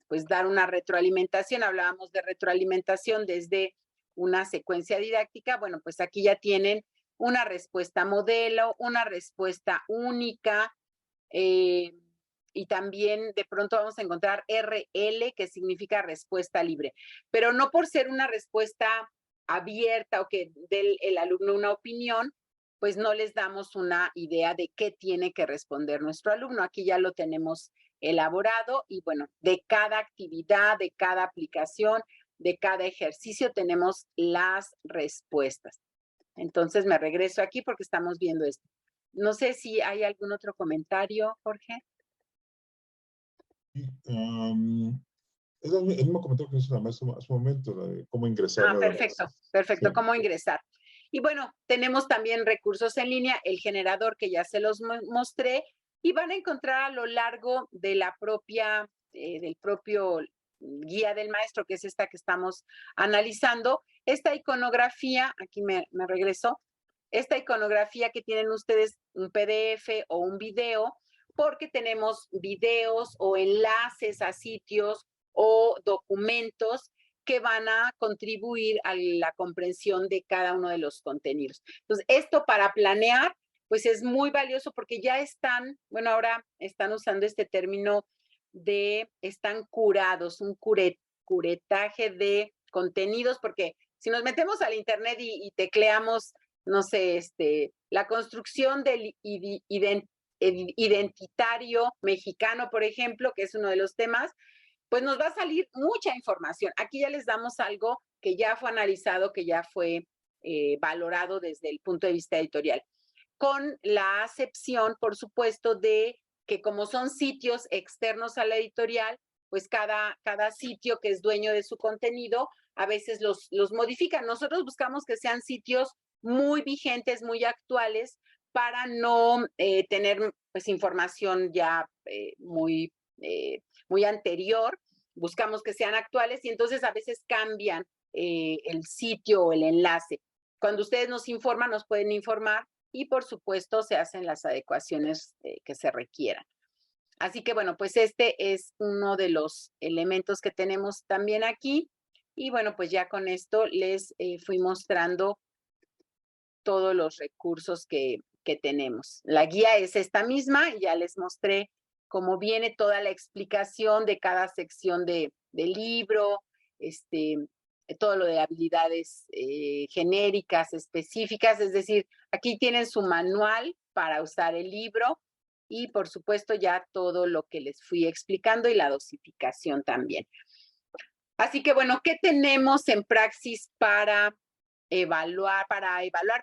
pues dar una retroalimentación. Hablábamos de retroalimentación desde una secuencia didáctica. Bueno, pues aquí ya tienen una respuesta modelo, una respuesta única, y también de pronto vamos a encontrar RL, que significa respuesta libre, pero no por ser una respuesta abierta o que dé el alumno una opinión, pues no les damos una idea de qué tiene que responder nuestro alumno. Aquí ya lo tenemos elaborado y bueno, de cada actividad, de cada aplicación, de cada ejercicio tenemos las respuestas. Entonces me regreso aquí porque estamos viendo esto. No sé si hay algún otro comentario, Jorge. Es el mismo comentario que hizo la maestra hace un momento, de cómo ingresar. Perfecto, perfecto, sí. Cómo ingresar. Y bueno, tenemos también recursos en línea, el generador que ya se los mostré, y van a encontrar a lo largo de la propia, del propio guía del maestro, que es esta que estamos analizando, esta iconografía, aquí me regreso, esta iconografía que tienen ustedes, un PDF o un video, porque tenemos videos o enlaces a sitios o documentos que van a contribuir a la comprensión de cada uno de los contenidos. Entonces, esto para planear, pues es muy valioso porque ya están, bueno, ahora están usando este término están curados, un curetaje de contenidos, porque si nos metemos al internet y tecleamos, no sé, la construcción del identitario mexicano, por ejemplo, que es uno de los temas, pues nos va a salir mucha información. Aquí ya les damos algo que ya fue analizado, que ya fue valorado desde el punto de vista editorial, con la acepción, por supuesto, de que como son sitios externos a la editorial, pues cada sitio que es dueño de su contenido, a veces los modifican. Nosotros buscamos que sean sitios muy vigentes, muy actuales, para no tener pues información ya muy anterior. Buscamos que sean actuales y entonces a veces cambian el sitio o el enlace. Cuando ustedes nos informan, nos pueden informar y por supuesto se hacen las adecuaciones que se requieran. Así que bueno, pues este es uno de los elementos que tenemos también aquí. Y bueno, pues ya con esto les fui mostrando todos los recursos que tenemos. La guía es esta misma, ya les mostré cómo viene toda la explicación de cada sección del libro, todo lo de habilidades genéricas, específicas, es decir, aquí tienen su manual para usar el libro y por supuesto ya todo lo que les fui explicando y la dosificación también. Así que bueno, ¿qué tenemos en Praxis para evaluar,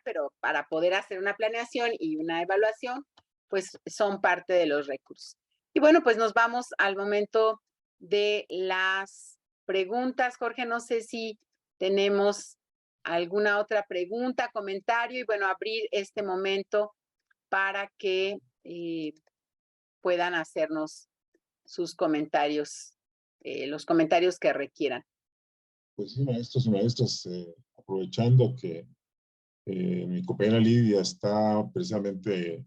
pero para poder hacer una planeación y una evaluación, pues son parte de los recursos? Y bueno, pues nos vamos al momento de las preguntas. Jorge, no sé si tenemos alguna otra pregunta, comentario, y bueno, abrir este momento para que puedan hacernos sus comentarios, los comentarios que requieran. Pues sí, maestros y maestras, aprovechando que mi compañera Lidia está precisamente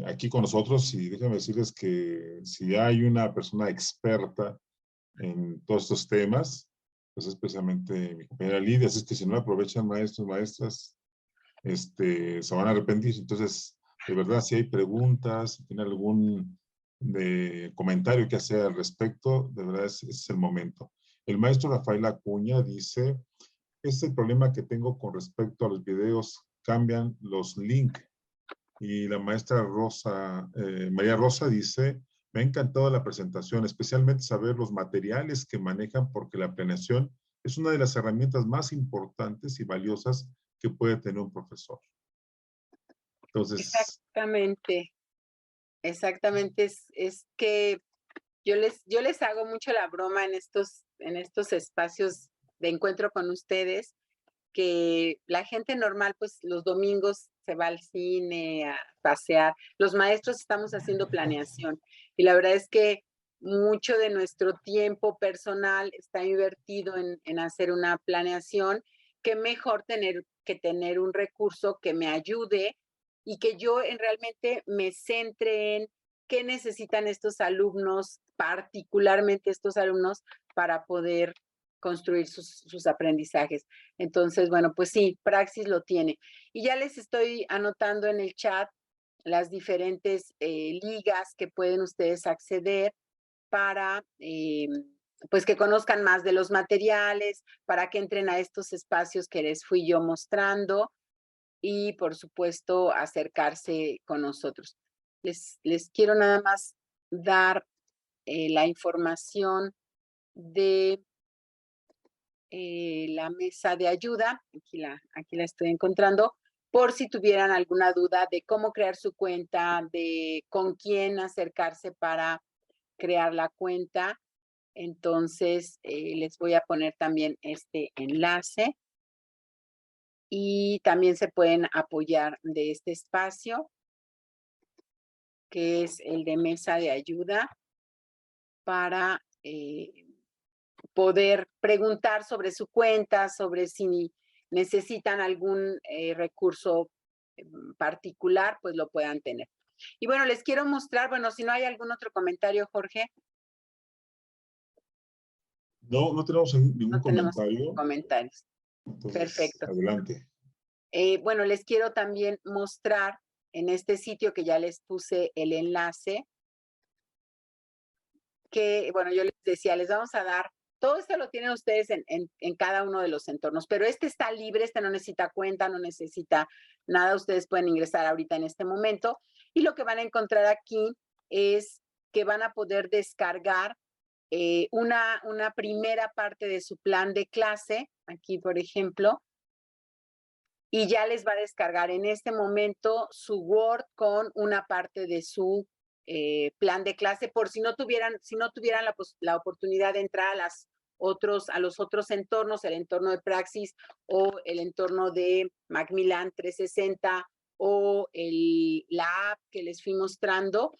aquí con nosotros, y déjenme decirles que si hay una persona experta en todos estos temas, pues es precisamente mi compañera Lidia. Así es que si no aprovechan, maestros, maestras, se van a arrepentir. Entonces, de verdad, si hay preguntas, si tienen algún comentario que hacer al respecto, de verdad ese es el momento. El maestro Rafael Acuña dice: es el problema que tengo con respecto a los videos, cambian los links. Y la maestra María Rosa dice: me ha encantado la presentación, especialmente saber los materiales que manejan, porque la planeación es una de las herramientas más importantes y valiosas que puede tener un profesor. Entonces, exactamente, es que yo les hago mucho la broma en estos espacios de encuentro con ustedes, que la gente normal, pues los domingos se va al cine, a pasear. Los maestros estamos haciendo planeación y la verdad es que mucho de nuestro tiempo personal está invertido en hacer una planeación. Qué mejor tener un recurso que me ayude y que yo realmente me centre en qué necesitan estos alumnos, particularmente estos alumnos, para poder construir sus aprendizajes. Entonces, bueno, pues sí, Praxis lo tiene. Y ya les estoy anotando en el chat las diferentes ligas que pueden ustedes acceder para pues que conozcan más de los materiales, para que entren a estos espacios que les fui yo mostrando y por supuesto acercarse con nosotros. Les quiero nada más dar la información de la mesa de ayuda. Aquí la estoy encontrando, por si tuvieran alguna duda de cómo crear su cuenta, de con quién acercarse para crear la cuenta. Entonces, les voy a poner también este enlace y también se pueden apoyar de este espacio, que es el de mesa de ayuda, para poder preguntar sobre su cuenta, sobre si necesitan algún recurso particular, pues lo puedan tener. Y bueno, les quiero mostrar, bueno, si no hay algún otro comentario, Jorge. No, no tenemos ningún No tenemos comentario. comentarios. Entonces, Perfecto. adelante. Bueno, les quiero también mostrar en este sitio que ya les puse el enlace, que, bueno, yo les decía, les vamos a dar, todo esto lo tienen ustedes en cada uno de los entornos, pero este está libre, este no necesita cuenta, no necesita nada, ustedes pueden ingresar ahorita en este momento, y lo que van a encontrar aquí es que van a poder descargar una primera parte de su plan de clase, aquí por ejemplo, y ya les va a descargar en este momento su Word con una parte de su plan de clase, por si no tuvieran la oportunidad de entrar a los otros entornos, el entorno de Praxis o el entorno de Macmillan 360 o la app que les fui mostrando.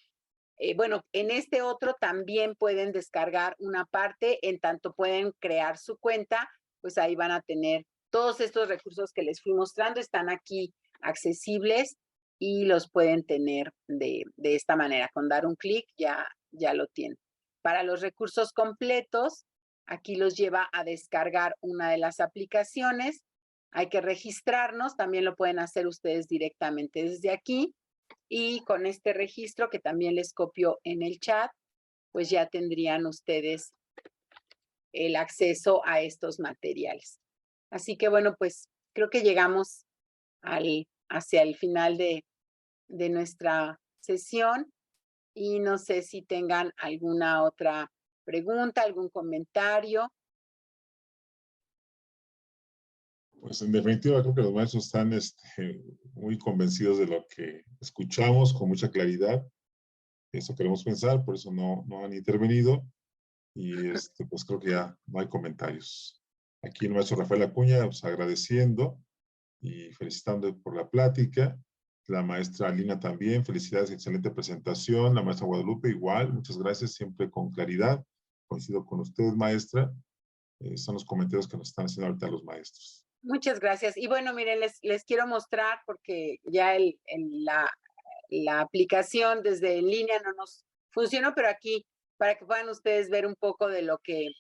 Bueno, en este otro también pueden descargar una parte, en tanto pueden crear su cuenta, pues ahí van a tener todos estos recursos que les fui mostrando, están aquí accesibles y los pueden tener de esta manera. Con dar un clic ya lo tienen. Para los recursos completos, aquí los lleva a descargar una de las aplicaciones. Hay que registrarnos, también lo pueden hacer ustedes directamente desde aquí. Y con este registro que también les copio en el chat, pues ya tendrían ustedes el acceso a estos materiales. Así que bueno, pues creo que llegamos hacia el final de nuestra sesión y no sé si tengan alguna otra pregunta, algún comentario. Pues en definitiva creo que los maestros están muy convencidos de lo que escuchamos con mucha claridad. Eso queremos pensar, por eso no han intervenido. Y pues creo que ya no hay comentarios. Aquí el maestro Rafael Acuña, pues agradeciendo y felicitando por la plática. La maestra Lina también, felicidades, excelente presentación. La maestra Guadalupe igual, muchas gracias, siempre con claridad. Coincido con ustedes, maestra. Son los comentarios que nos están haciendo ahorita los maestros. Muchas gracias. Y bueno, miren, les quiero mostrar porque ya la aplicación desde en línea no nos funcionó, pero aquí para que puedan ustedes ver un poco de lo que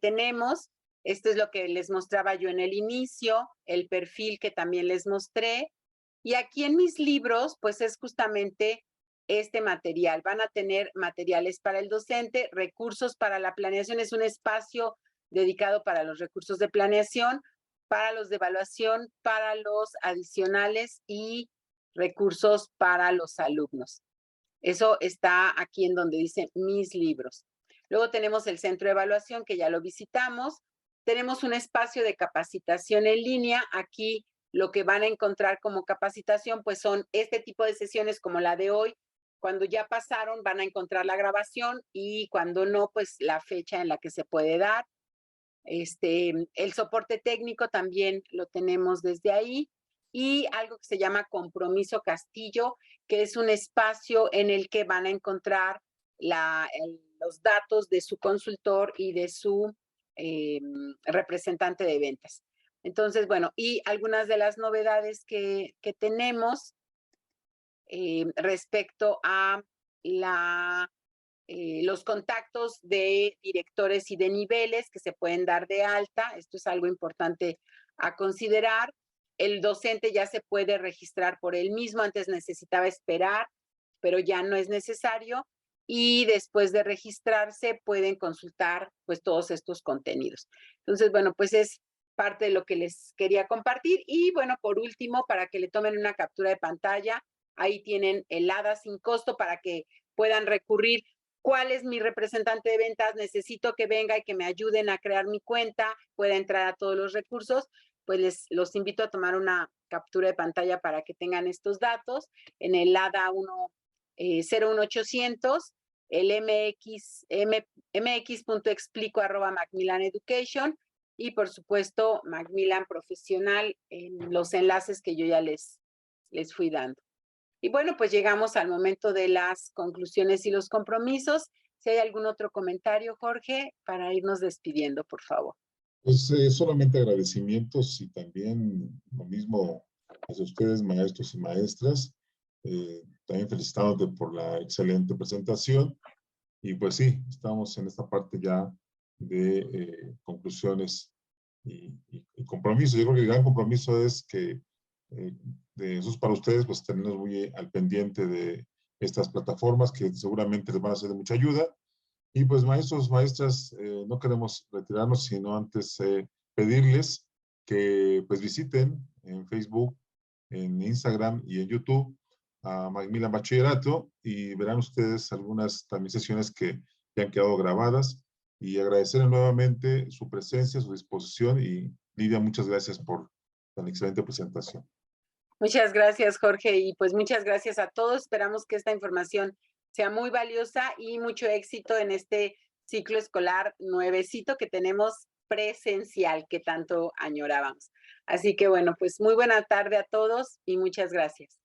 tenemos. Esto es lo que les mostraba yo en el inicio, el perfil que también les mostré. Y aquí en mis libros, pues es justamente este material. Van a tener materiales para el docente, recursos para la planeación. Es un espacio dedicado para los recursos de planeación, para los de evaluación, para los adicionales y recursos para los alumnos. Eso está aquí en donde dice mis libros. Luego tenemos el centro de evaluación, que ya lo visitamos. Tenemos un espacio de capacitación en línea. Aquí lo que van a encontrar como capacitación, pues son este tipo de sesiones como la de hoy. Cuando ya pasaron, van a encontrar la grabación y cuando no, pues la fecha en la que se puede dar. El soporte técnico también lo tenemos desde ahí y algo que se llama Compromiso Castillo, que es un espacio en el que van a encontrar los datos de su consultor y de su representante de ventas. Entonces, bueno, y algunas de las novedades que tenemos respecto a los contactos de directores y de niveles que se pueden dar de alta. Esto es algo importante a considerar. El docente ya se puede registrar por él mismo. Antes necesitaba esperar, pero ya no es necesario. Y después de registrarse pueden consultar pues todos estos contenidos. Entonces, bueno, pues es parte de lo que les quería compartir. Y bueno, por último, para que le tomen una captura de pantalla, ahí tienen el HADA sin costo para que puedan recurrir. ¿Cuál es mi representante de ventas? Necesito que venga y que me ayuden a crear mi cuenta, pueda entrar a todos los recursos. Pues los invito a tomar una captura de pantalla para que tengan estos datos. En el HADA 01800, el mx.explico@Macmillan Education y por supuesto Macmillan Profesional en los enlaces que yo ya les fui dando. Y bueno, pues llegamos al momento de las conclusiones y los compromisos. Si hay algún otro comentario, Jorge, para irnos despidiendo, por favor. Pues solamente agradecimientos y también lo mismo hacia ustedes, maestros y maestras. También felicitándote por la excelente presentación. Y pues sí, estamos en esta parte ya de conclusiones y compromisos. Yo creo que el gran compromiso es que de esos para ustedes, pues tenernos muy al pendiente de estas plataformas que seguramente les van a ser de mucha ayuda. Y pues maestros, maestras, no queremos retirarnos, sino antes pedirles que pues visiten en Facebook, en Instagram y en YouTube a Macmillan Bachillerato y verán ustedes algunas también sesiones que ya han quedado grabadas y agradecerles nuevamente su presencia, su disposición y Lidia, muchas gracias por tan excelente presentación. Muchas gracias, Jorge, y pues muchas gracias a todos. Esperamos que esta información sea muy valiosa y mucho éxito en este ciclo escolar nuevecito que tenemos presencial que tanto añorábamos. Así que bueno, pues muy buena tarde a todos y muchas gracias.